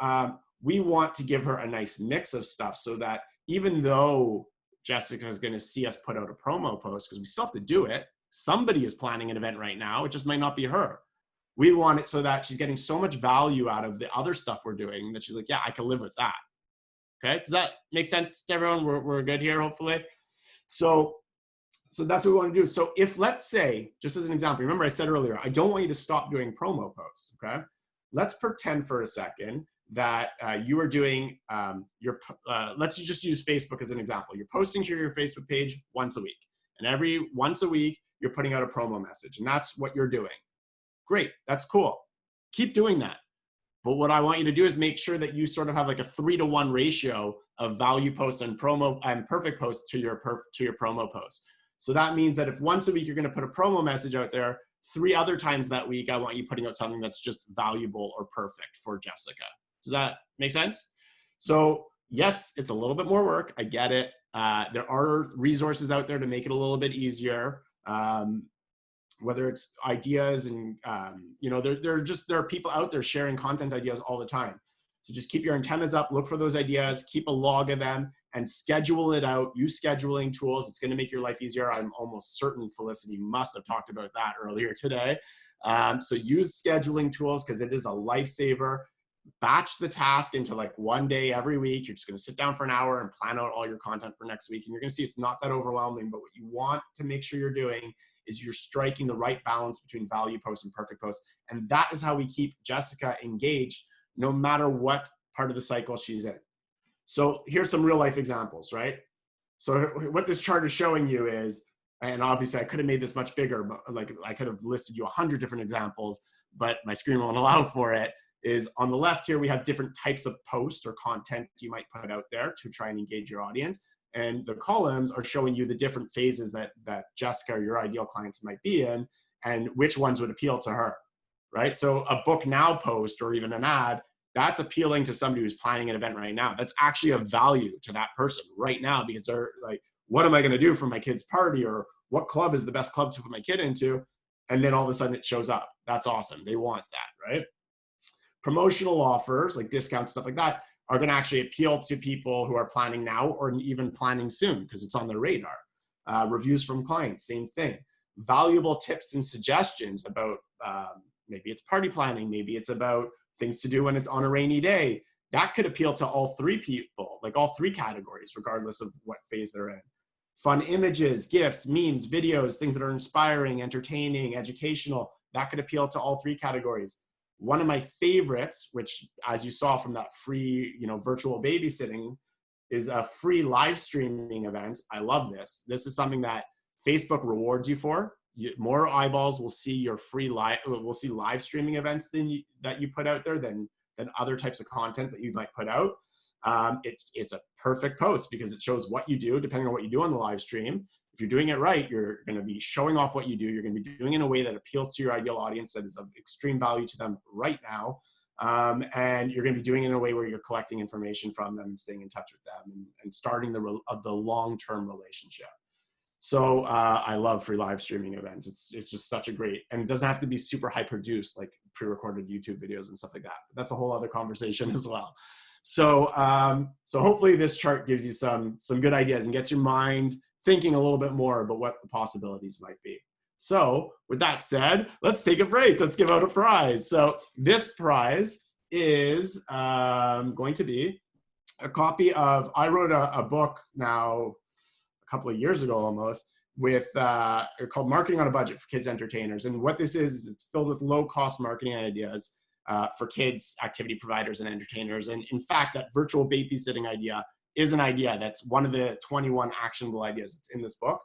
we want to give her a nice mix of stuff so that even though Jessica is going to see us put out a promo post, because we still have to do it, somebody is planning an event right now, it just might not be her. We want it so that she's getting so much value out of the other stuff we're doing that she's like, yeah, I can live with that. Okay, does that make sense to everyone? We're good here, hopefully. So that's what we want to do. So if, let's say, just as an example, remember I said earlier, I don't want you to stop doing promo posts, okay? Let's pretend for a second that you are doing let's just use Facebook as an example. You're posting to your Facebook page once a week. And every once a week, you're putting out a promo message. And that's what you're doing. Great, that's cool. Keep doing that. But what I want you to do is make sure that you sort of have like a 3-to-1 ratio of value posts and promo and perfect posts to your promo posts. So that means that if once a week you're going to put a promo message out there, 3 other times that week, I want you putting out something that's just valuable or perfect for Jessica. Does that make sense? So yes, it's a little bit more work. I get it. There are resources out there to make it a little bit easier. Whether it's ideas and, there are people out there sharing content ideas all the time. So just keep your antennas up, look for those ideas, keep a log of them and schedule it out. Use scheduling tools. It's going to make your life easier. I'm almost certain Felicity must have talked about that earlier today. So use scheduling tools because it is a lifesaver. Batch the task into like one day every week. You're just going to sit down for an hour and plan out all your content for next week. And you're going to see it's not that overwhelming, but what you want to make sure you're doing is you're striking the right balance between value posts and perfect posts. And that is how we keep Jessica engaged no matter what part of the cycle she's in. So here's some real life examples, right? So what this chart is showing you is, and obviously I could have made this much bigger, but like I could have listed you 100 different examples, but my screen won't allow for it, is on the left here, we have different types of posts or content you might put out there to try and engage your audience. And the columns are showing you the different phases that Jessica or your ideal clients might be in and which ones would appeal to her, right? So a book now post or even an ad, that's appealing to somebody who's planning an event right now. That's actually of value to that person right now because they're like, what am I going to do for my kid's party? Or what club is the best club to put my kid into? And then all of a sudden it shows up. That's awesome. They want that, right? Promotional offers like discounts, stuff like that are going to actually appeal to people who are planning now or even planning soon because it's on their radar. Reviews from clients, same thing. Valuable tips and suggestions about maybe it's party planning, maybe it's about things to do when it's on a rainy day. That could appeal to all three people, like all three categories, regardless of what phase they're in. Fun images, gifs, memes, videos, things that are inspiring, entertaining, educational, that could appeal to all three categories. One of my favorites, which as you saw from that free, virtual babysitting, is a free live streaming event. I love this. This is something that Facebook rewards you for. More eyeballs will see your free live streaming events that you put out there than other types of content that you might put out. It's a perfect post because it shows what you do depending on what you do on the live stream. If you're doing it right, you're going to be showing off what you do. You're going to be doing it in a way that appeals to your ideal audience that is of extreme value to them right now. And you're going to be doing it in a way where you're collecting information from them and staying in touch with them and starting the long-term relationship. So I love free live streaming events. It's just such a great, and it doesn't have to be super high produced like pre-recorded YouTube videos and stuff like that. But that's a whole other conversation as well. So so hopefully this chart gives you some good ideas and gets your mind thinking a little bit more about what the possibilities might be. So with that said, let's take a break. Let's give out a prize. So this prize is going to be a copy of, I wrote a book now a couple of years ago almost with called Marketing on a Budget for Kids Entertainers. And what this is it's filled with low-cost marketing ideas for kids, activity providers, and entertainers. And in fact, that virtual babysitting idea is an idea that's one of the 21 actionable ideas that's in this book.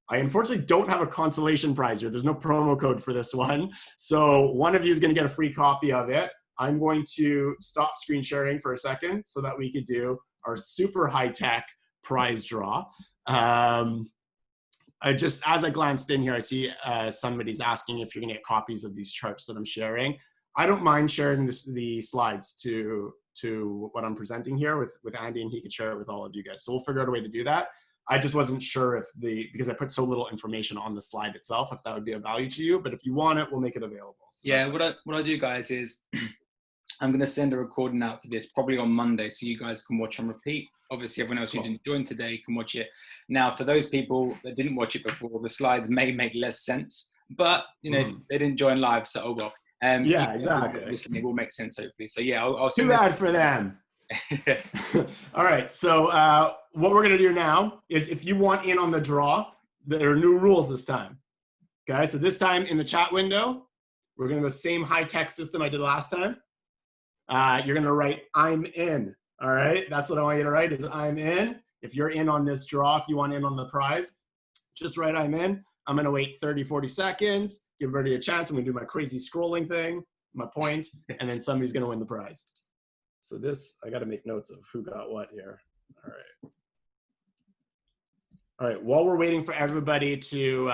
I unfortunately don't have a consolation prize here. There's no promo code for this one. So one of you is going to get a free copy of it. I'm going to stop screen sharing for a second so that we could do our super high-tech prize draw. As I glanced in here, I see somebody's asking if you're going to get copies of these charts that I'm sharing. I don't mind sharing the slides to what I'm presenting here with Andy, and he could share it with all of you guys. So we'll figure out a way to do that. I just wasn't sure because I put so little information on the slide itself, if that would be of value to you. But if you want it, we'll make it available. So yeah, what I do, guys, is I'm going to send a recording out for this probably on Monday, so you guys can watch and repeat. Obviously, everyone else who didn't join today can watch it. Now, for those people that didn't watch it before, the slides may make less sense, but they didn't join live, so oh well. Yeah, exactly. It will make sense, hopefully. So yeah, I'll too bad for them. All right. So what we're going to do now is if you want in on the draw, there are new rules this time. Okay. So this time in the chat window, we're going to go the same high-tech system I did last time. You're going to write, I'm in. All right. That's what I want you to write is I'm in. If you're in on this draw, if you want in on the prize, just write I'm in. I'm going to wait 30, 40 seconds, give everybody a chance. I'm going to do my crazy scrolling thing, my point, and then somebody's going to win the prize. So this, I got to make notes of who got what here. All right. All right. While we're waiting for everybody to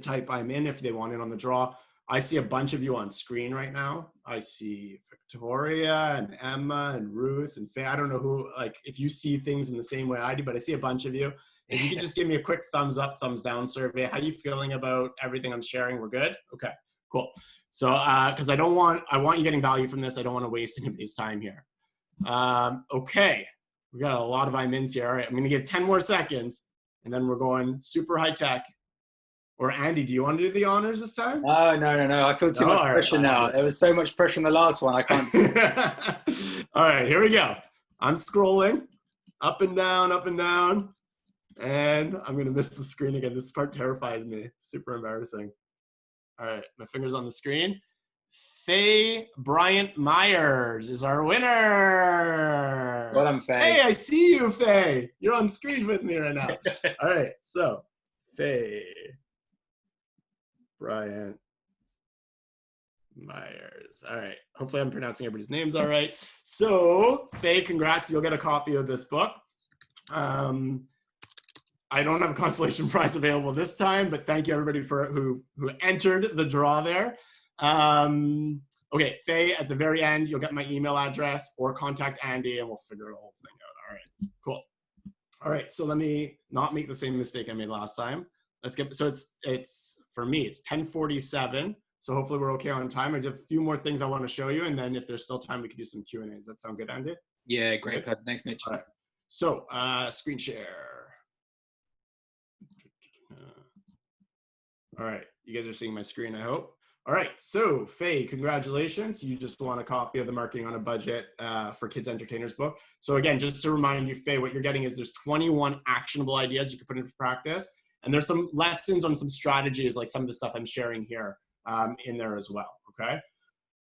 type I'm in if they want in on the draw, I see a bunch of you on screen right now. I see Victoria and Emma and Ruth and Faye. I don't know who, if you see things in the same way I do, but I see a bunch of you. If you could just give me a quick thumbs up, thumbs down survey. How you feeling about everything I'm sharing? We're good? Okay, cool. So, because I want you getting value from this. I don't want to waste anybody's time here. Okay, we got a lot of I'm-ins here. All right, I'm going to give 10 more seconds, and then we're going super high tech. Or Andy, do you want to do the honors this time? No. I feel too much pressure now. There was so much pressure in the last one. I can't. All right, here we go. I'm scrolling up and down, up and down. And I'm gonna miss the screen again. This part terrifies me. Super embarrassing. All right, my finger's on the screen. Faye Bryant Myers is our winner. Well done, Faye. Hey, I see you, Faye. You're on screen with me right now. All right, so Faye Bryant Myers. All right, hopefully I'm pronouncing everybody's names all right. So Faye, congrats. You'll get a copy of this book. I don't have a consolation prize available this time, but thank you everybody for who entered the draw there. Okay, Faye, at the very end, you'll get my email address or contact Andy and we'll figure the whole thing out. All right, cool. All right, so let me not make the same mistake I made last time. Let's get, so it's for me, it's 10:47. So hopefully we're okay on time. I have a few more things I want to show you. And then if there's still time, we can do some Q&A. Does that sound good, Andy? Yeah, great. Okay. Thanks, Mitch. All right, so screen share. All right, you guys are seeing my screen, I hope. All right, so Faye, congratulations. You just won a copy of the Marketing on a Budget for Kids Entertainers book. So again, just to remind you, Faye, what you're getting is there's 21 actionable ideas you can put into practice. And there's some lessons on some strategies, like some of the stuff I'm sharing here in there as well, okay?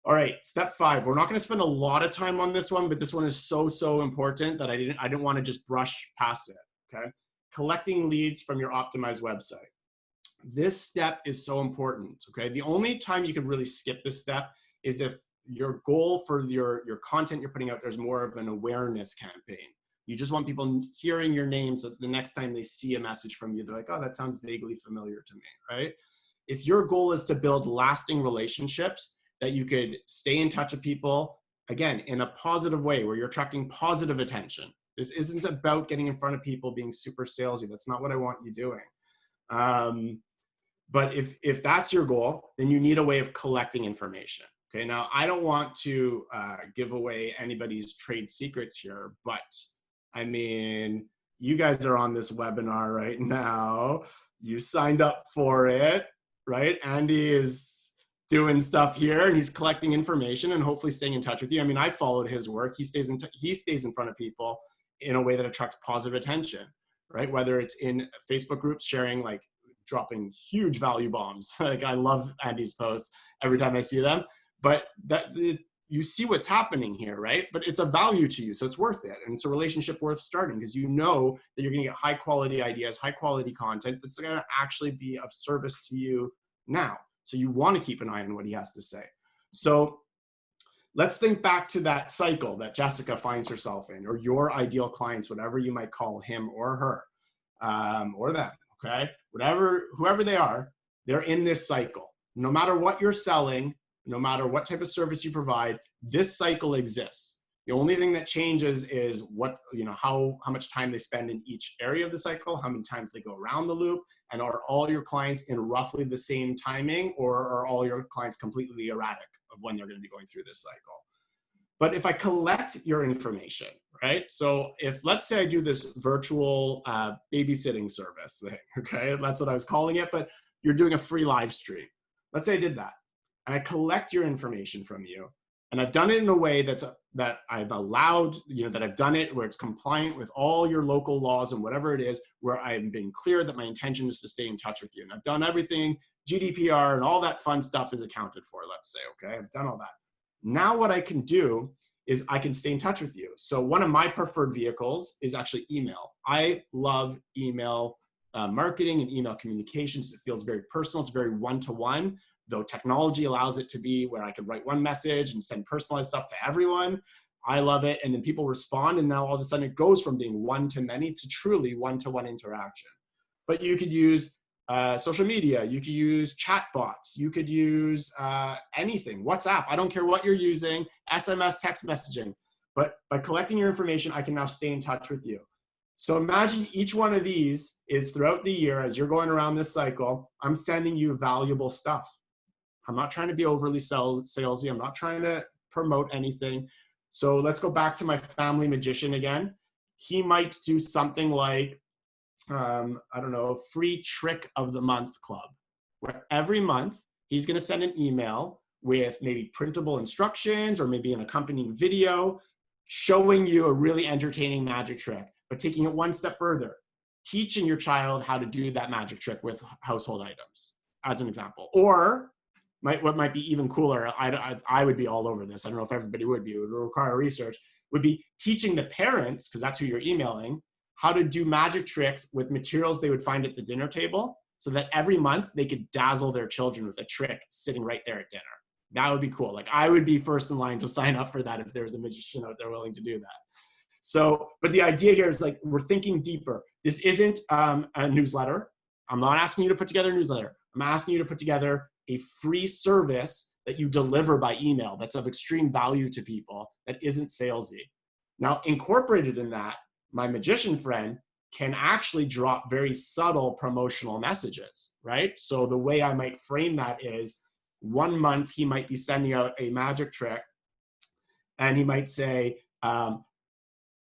All right, step 5. We're not gonna spend a lot of time on this one, but this one is so important that I didn't wanna just brush past it, okay? Collecting leads from your optimized website. This step is so important, okay? The only time you can really skip this step is if your goal for your content you're putting out there is more of an awareness campaign. You just want people hearing your name so that the next time they see a message from you, they're like, oh, that sounds vaguely familiar to me, right? If your goal is to build lasting relationships that you could stay in touch with people, again, in a positive way where you're attracting positive attention. This isn't about getting in front of people being super salesy. That's not what I want you doing. But if that's your goal, then you need a way of collecting information. Okay, now I don't want to give away anybody's trade secrets here, but I mean, you guys are on this webinar right now. You signed up for it, right? Andy is doing stuff here and he's collecting information and hopefully staying in touch with you. I mean, I followed his work. He stays in front of people in a way that attracts positive attention, right? Whether it's in Facebook groups sharing, like dropping huge value bombs. Like I love Andy's posts every time I see them, but you see what's happening here, right? But it's a value to you, so it's worth it. And it's a relationship worth starting because you know that you're gonna get high quality ideas, high quality content that's gonna actually be of service to you now. So you wanna keep an eye on what he has to say. So let's think back to that cycle that Jessica finds herself in, or your ideal clients, whatever you might call him or her, or them, okay? Whoever they are, they're in this cycle. No matter what you're selling, no matter what type of service you provide, this cycle exists. The only thing that changes is how much time they spend in each area of the cycle, how many times they go around the loop, and are all your clients in roughly the same timing, or are all your clients completely erratic of when they're going to be going through this cycle? But if I collect your information, right? So if, let's say I do this virtual babysitting service thing, okay? That's what I was calling it, but you're doing a free live stream. Let's say I did that. And I collect your information from you, and I've done it in a way that I've allowed, that I've done it where it's compliant with all your local laws and whatever it is, where I've been clear that my intention is to stay in touch with you. And I've done everything, GDPR and all that fun stuff is accounted for, let's say, okay? I've done all that. Now what I can do is I can stay in touch with you. So one of my preferred vehicles is actually email. I love email marketing and email communications. It feels very personal. It's very one-to-one. Though technology allows it to be where I could write one message and send personalized stuff to everyone. I love it. And then people respond. And now all of a sudden it goes from being one-to-many to truly one-to-one interaction. But you could use social media. You could use chat bots. You could use anything, WhatsApp. I don't care what you're using, SMS, text messaging. But by collecting your information, I can now stay in touch with you. So imagine each one of these is throughout the year, as you're going around this cycle, I'm sending you valuable stuff. I'm not trying to be overly salesy. I'm not trying to promote anything. So let's go back to my family magician again. He might do something like, I don't know, free trick of the month club, where every month he's going to send an email with maybe printable instructions or maybe an accompanying video showing you a really entertaining magic trick, but taking it one step further. teaching your child how to do that magic trick with household items, as an example. Or what might be even cooler, I would be all over this, I don't know if everybody would be, it would require research, would be teaching the parents, because that's who you're emailing, how to do magic tricks with materials they would find at the dinner table, so that every month they could dazzle their children with a trick sitting right there at dinner. That would be cool. Like, I would be first in line to sign up for that if there was a magician out there willing to do that. So, but the idea here is, like, we're thinking deeper. This isn't a newsletter. I'm not asking you to put together a newsletter. I'm asking you to put together a free service that you deliver by email that's of extreme value to people, that isn't salesy. Now, incorporated in that, my magician friend can actually drop very subtle promotional messages, right? So the way I might frame that is, 1 month he might be sending out a magic trick, and he might say,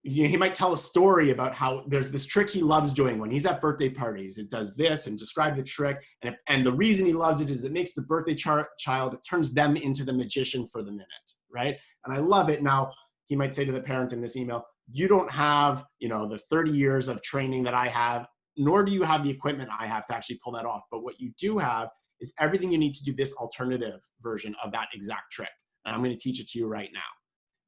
he might tell a story about how there's this trick he loves doing when he's at birthday parties. It does this, and describe the trick. And the reason he loves it is it makes the birthday child, it turns them into the magician for the minute, right? And I love it. Now, he might say to the parent in this email, you don't have, the 30 years of training that I have, nor do you have the equipment I have to actually pull that off. But what you do have is everything you need to do this alternative version of that exact trick. And I'm going to teach it to you right now.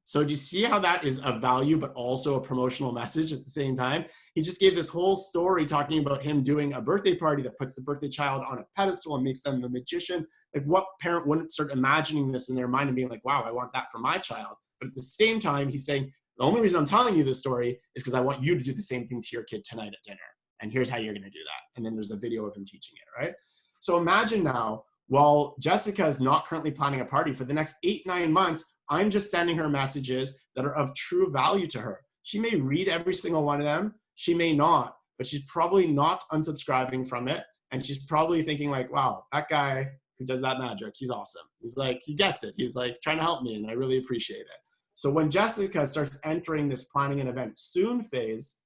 So do you see how that is a value, but also a promotional message at the same time? He just gave this whole story talking about him doing a birthday party that puts the birthday child on a pedestal and makes them the magician. Like, what parent wouldn't start imagining this in their mind and being like, wow, I want that for my child. But at the same time, he's saying, the only reason I'm telling you this story is because I want you to do the same thing to your kid tonight at dinner. And here's how you're going to do that. And then there's the video of him teaching it, right? So imagine now, while Jessica is not currently planning a party, for the next 8-9 months, I'm just sending her messages that are of true value to her. She may read every single one of them. She may not, but she's probably not unsubscribing from it. And she's probably thinking like, wow, that guy who does that magic, he's awesome. He's like, he gets it. He's like trying to help me, and I really appreciate it. So when Jessica starts entering this planning an event soon phase,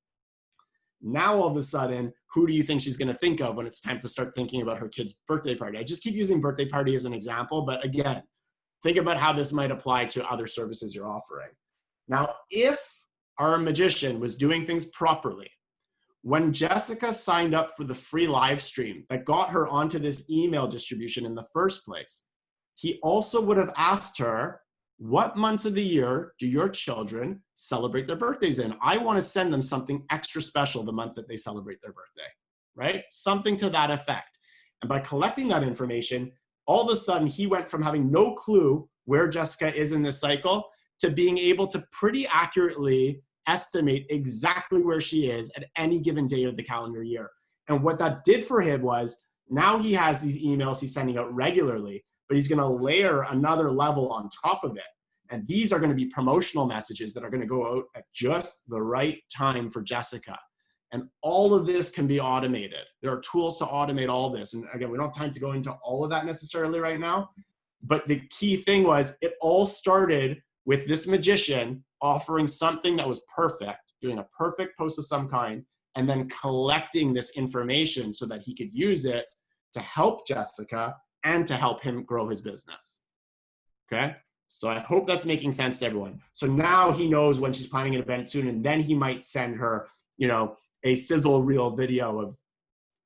now all of a sudden, who do you think she's going to think of when it's time to start thinking about her kid's birthday party? I just keep using birthday party as an example, but again, think about how this might apply to other services you're offering. Now, if our magician was doing things properly, when Jessica signed up for the free live stream that got her onto this email distribution in the first place, he also would have asked her, what months of the year do your children celebrate their birthdays in? I want to send them something extra special the month that they celebrate their birthday, right? Something to that effect. And by collecting that information, all of a sudden he went from having no clue where Jessica is in this cycle to being able to pretty accurately estimate exactly where she is at any given day of the calendar year. And what that did for him was, now he has these emails he's sending out regularly, but he's going to layer another level on top of it. And these are going to be promotional messages that are going to go out at just the right time for Jessica. And all of this can be automated. There are tools to automate all this. And again, we don't have time to go into all of that necessarily right now. But the key thing was, it all started with this magician offering something that was perfect, doing a perfect post of some kind, and then collecting this information so that he could use it to help Jessica and to help him grow his business. Okay? So I hope that's making sense to everyone. So now he knows when she's planning an event soon, and then he might send her, a sizzle reel video of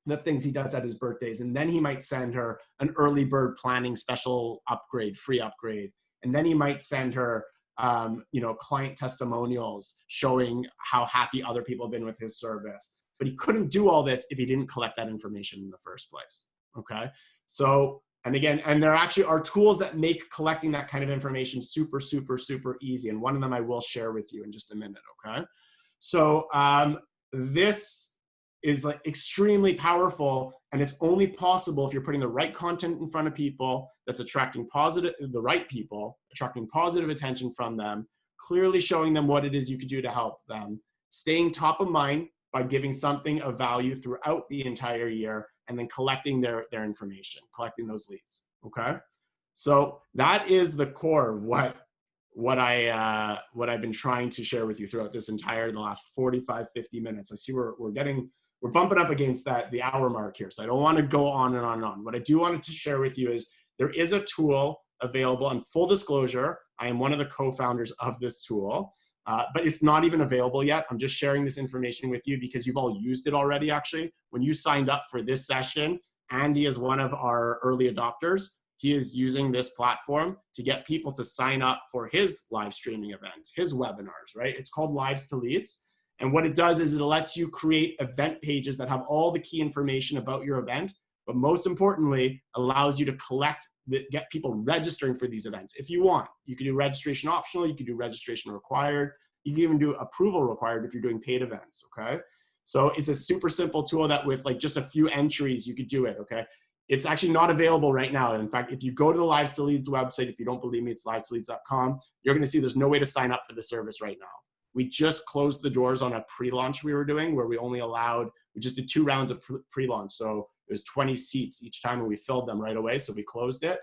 the things he does at his birthdays. And then he might send her an early bird planning special upgrade, free upgrade. And then he might send her, client testimonials showing how happy other people have been with his service. But he couldn't do all this if he didn't collect that information in the first place. Okay? So, and again, and there actually are tools that make collecting that kind of information super, super, super easy. And one of them I will share with you in just a minute, okay? So this is like extremely powerful, and it's only possible if you're putting the right content in front of people that's attracting the right people, attracting positive attention from them, clearly showing them what it is you could do to help them, staying top of mind by giving something of value throughout the entire year, and then collecting their information, collecting those leads, okay? So that is the core of what I've been trying to share with you throughout this the last 45, 50 minutes. I see we're bumping up against the hour mark here, so I don't want to go on and on and on. What I do want to share with you is there is a tool available, and full disclosure, I am one of the co-founders of this tool. but it's not even available yet. I'm just sharing this information with you because you've all used it already, actually. When you signed up for this session, Andy is one of our early adopters. He is using this platform to get people to sign up for his live streaming events, his webinars, right? It's called Lives to Leads. And what it does is it lets you create event pages that have all the key information about your event, but most importantly, allows you to get people registering for these events. If you want, you can do registration optional, you can do registration required, you can even do approval required if you're doing paid events, okay? So it's a super simple tool that with like just a few entries, you could do it, okay? It's actually not available right now. In fact, if you go to the Lives to Leads website, if you don't believe me, it's livetoleads.com, you're gonna see there's no way to sign up for the service right now. We just closed the doors on a pre-launch we were doing where we just did 2 rounds of pre-launch. So there's 20 seats each time and we filled them right away. So we closed it.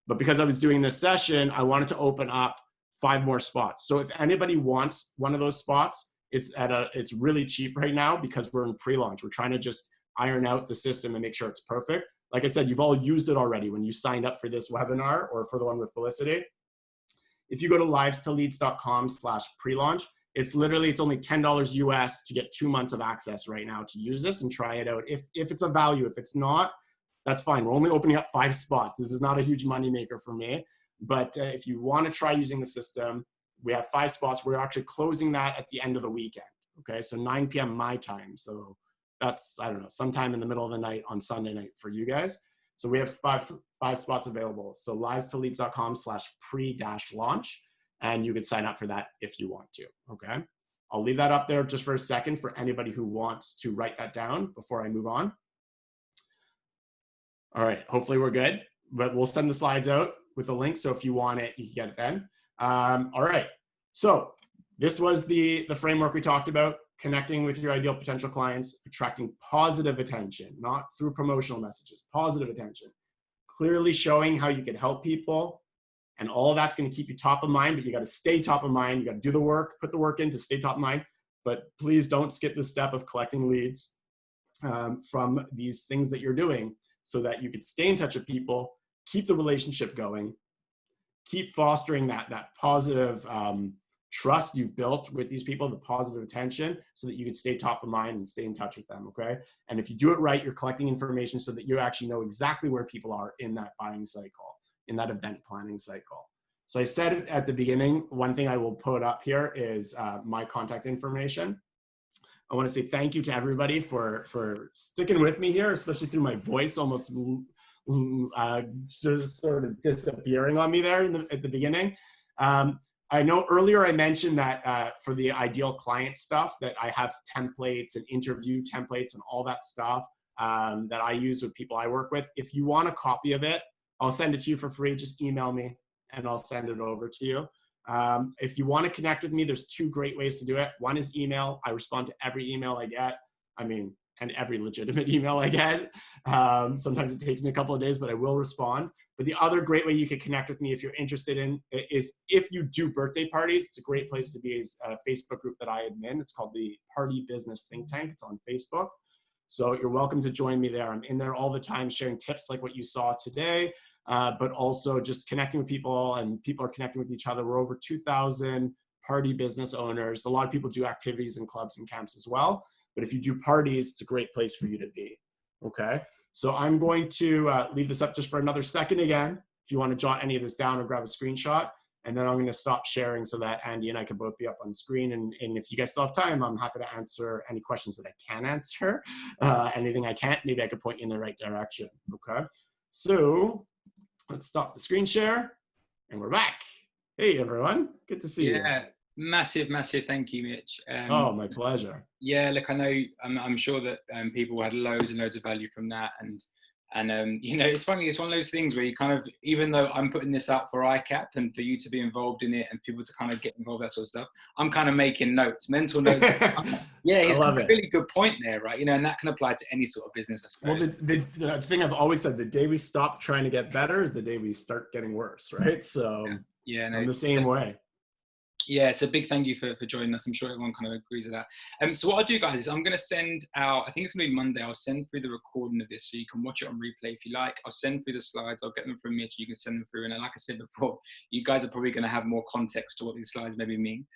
But because I was doing this session, I wanted to open up 5 more spots. So if anybody wants one of those spots, it's really cheap right now because we're in pre-launch. We're trying to just iron out the system and make sure it's perfect. Like I said, you've all used it already when you signed up for this webinar or for the one with Felicity. If you go to livetoleads.com/pre-launch, it's only $10 US to get 2 months of access right now to use this and try it out. If it's a value, if it's not, that's fine. We're only opening up 5 spots. This is not a huge moneymaker for me. But if you want to try using the system, we have 5 spots. We're actually closing that at the end of the weekend. Okay, so 9 p.m. my time. So that's, I don't know, sometime in the middle of the night on Sunday night for you guys. So we have five spots available. So livetoleads.com/pre-launch. And you could sign up for that if you want to, okay? I'll leave that up there just for a second for anybody who wants to write that down before I move on. All right, hopefully we're good, but we'll send the slides out with the link, so if you want it, you can get it then. All right, so this was the framework we talked about, connecting with your ideal potential clients, attracting positive attention, not through promotional messages, positive attention. Clearly showing how you can help people, and all of that's going to keep you top of mind, but you got to stay top of mind. You got to do the work, put the work in to stay top of mind. But please don't skip the step of collecting leads from these things that you're doing so that you can stay in touch with people, keep the relationship going, keep fostering that positive trust you've built with these people, the positive attention, so that you can stay top of mind and stay in touch with them, okay? And if you do it right, you're collecting information so that you actually know exactly where people are in that buying cycle, in that event planning cycle. So I said at the beginning, one thing I will put up here is my contact information. I want to say thank you to everybody for sticking with me here, especially through my voice almost sort of disappearing on me there at the beginning. I know earlier I mentioned that for the ideal client stuff that I have templates and interview templates and all that stuff that I use with people I work with. If you want a copy of it, I'll send it to you for free. Just email me and I'll send it over to you. If you want to connect with me, there's 2 great ways to do it. One is email. I respond to every email I get. And every legitimate email I get. Sometimes it takes me a couple of days, but I will respond. But the other great way you can connect with me if you're interested in is if you do birthday parties. It's a great place to be, is a Facebook group that I admin. It's called the Party Business Think Tank. It's on Facebook. So you're welcome to join me there. I'm in there all the time sharing tips like what you saw today, but also just connecting with people, and people are connecting with each other. We're over 2,000 party business owners. A lot of people do activities and clubs and camps as well. But if you do parties, it's a great place for you to be, okay? So I'm going to leave this up just for another second again, if you want to jot any of this down or grab a screenshot, and then I'm going to stop sharing so that Andy and I can both be up on screen. And if you guys still have time, I'm happy to answer any questions that I can answer. Anything I can't, maybe I could point you in the right direction, okay? So let's stop the screen share, and we're back. Hey, everyone. Good to see you. Yeah, massive thank you, Mitch. Oh, my pleasure. Yeah, look, I know, I'm sure that people had loads and loads of value from that. And you know, it's funny, it's one of those things where you kind of, even though I'm putting this out for ICAP and for you to be involved in it and people to kind of get involved, that sort of stuff, I'm kind of making notes, mental notes. Yeah, it's a really good point there, right? You know, and that can apply to any sort of business, I suppose. Well, the thing I've always said, the day we stop trying to get better is the day we start getting worse, right? So yeah, no, I'm the same way. Yeah, so big thank you for joining us. I'm sure everyone kind of agrees with that. So what I'll do, guys, is I'm going to send out, I think it's going to be Monday, I'll send through the recording of this so you can watch it on replay if you like. I'll send through the slides, I'll get them from Mitch, you can send them through. And like I said before, you guys are probably going to have more context to what these slides maybe mean.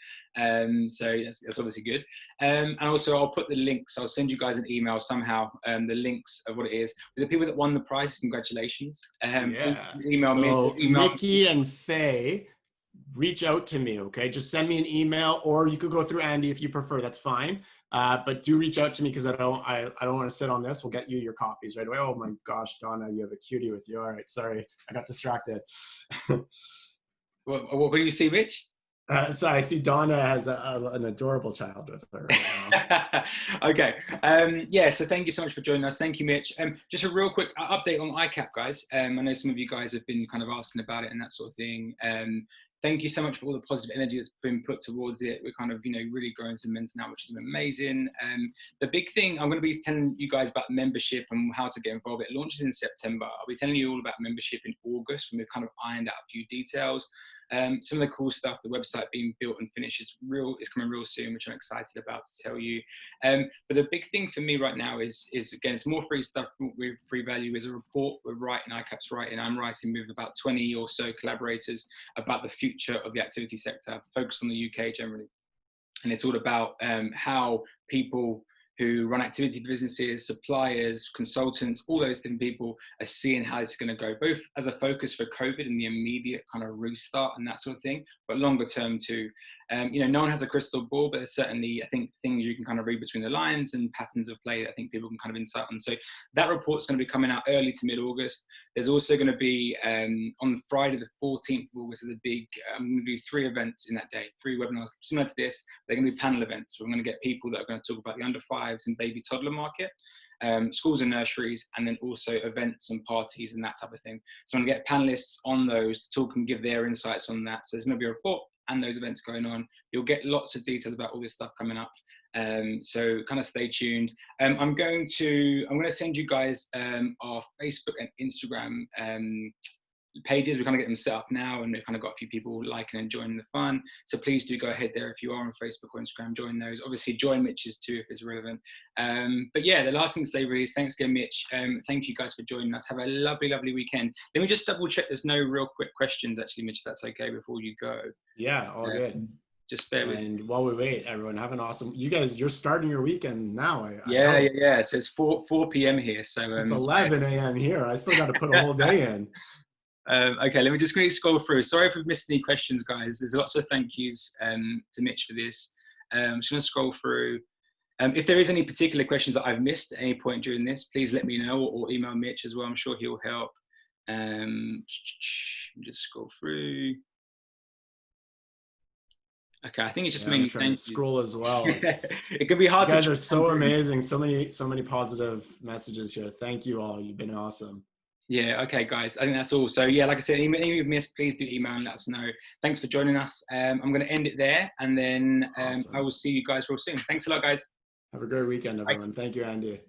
So that's obviously good. And also I'll put the links, I'll send you guys an email somehow, the links of what it is. For the people that won the prize, congratulations. Yeah. Email me. So Nikki and Faye, reach out to me, okay? Just send me an email, or you could go through Andy if you prefer, that's fine. But do reach out to me, because I don't want to sit on this. We'll get you your copies right away. Oh my gosh, Donna, you have a cutie with you. All right, sorry, I got distracted. What do you see, Rich? So I see Donna has an adorable child with her right now. Okay. Yeah, so thank you so much for joining us. Thank you, Mitch. Just a real quick update on ICAP, guys. I know some of you guys have been kind of asking about it and that sort of thing. Thank you so much for all the positive energy that's been put towards it. We're kind of, really growing some momentum now, which is amazing. The big thing, I'm going to be telling you guys about membership and how to get involved. It launches in September. I'll be telling you all about membership in August when we've kind of ironed out a few details. Some of the cool stuff, the website being built and finished is coming real soon, which I'm excited about to tell you. But the big thing for me right now is again, it's more free stuff with free value. Is a report we're writing, ICAP's writing, I'm writing with about 20 or so collaborators about the future of the activity sector, focused on the UK generally. And it's all about how people who run activity businesses, suppliers, consultants, all those different people are seeing how it's going to go, both as a focus for COVID and the immediate kind of restart and that sort of thing, but longer term too. No one has a crystal ball, but there's certainly, I think, things you can kind of read between the lines and patterns of play that I think people can kind of insight on. So that report's going to be coming out early to mid-August. There's also going to be, on Friday the 14th of August, there's a big, I'm going to do 3 events in that day, 3 webinars similar to this. They're going to be panel events. We're going to get people that are going to talk about the under 5s and baby toddler market, schools and nurseries, and then also events and parties and that type of thing. So I'm going to get panelists on those to talk and give their insights on that. So there's going to be a report and those events going on. You'll get lots of details about all this stuff coming up. So kind of stay tuned. I'm going to send you guys our Facebook and Instagram pages. We're kind of getting them set up now, and we've kind of got a few people liking and joining the fun. So please do go ahead there if you are on Facebook or Instagram, join those. Obviously join Mitch's too if it's relevant. But yeah, the last thing to say really is thanks again, Mitch. Thank you guys for joining us. Have a lovely, lovely weekend. Let me just double check there's no real quick questions actually, Mitch, if that's okay before you go. Yeah, all good. Just bear with me. And while we wait, everyone, have an awesome, you guys, you're starting your weekend now. Yeah. So it's 4 p.m. here. So it's 11 a.m. here. I still got to put a whole day in. Okay, let me just quickly scroll through. Sorry if we've missed any questions, guys. There's lots of thank yous to Mitch for this. I'm just going to scroll through. If there is any particular questions that I've missed at any point during this, please let me know, or email Mitch as well. I'm sure he'll help. Just scroll through. Okay, I think it's just mainly thank you. Scroll as well. It can be hard. You guys are so amazing. So many positive messages here. Thank you all. You've been awesome. Yeah, okay, guys. I think that's all. So yeah, like I said, anything you've missed, please do email and let us know. Thanks for joining us. I'm going to end it there, and then awesome. I will see you guys real soon. Thanks a lot, guys. Have a great weekend, everyone. Bye. Thank you, Andy.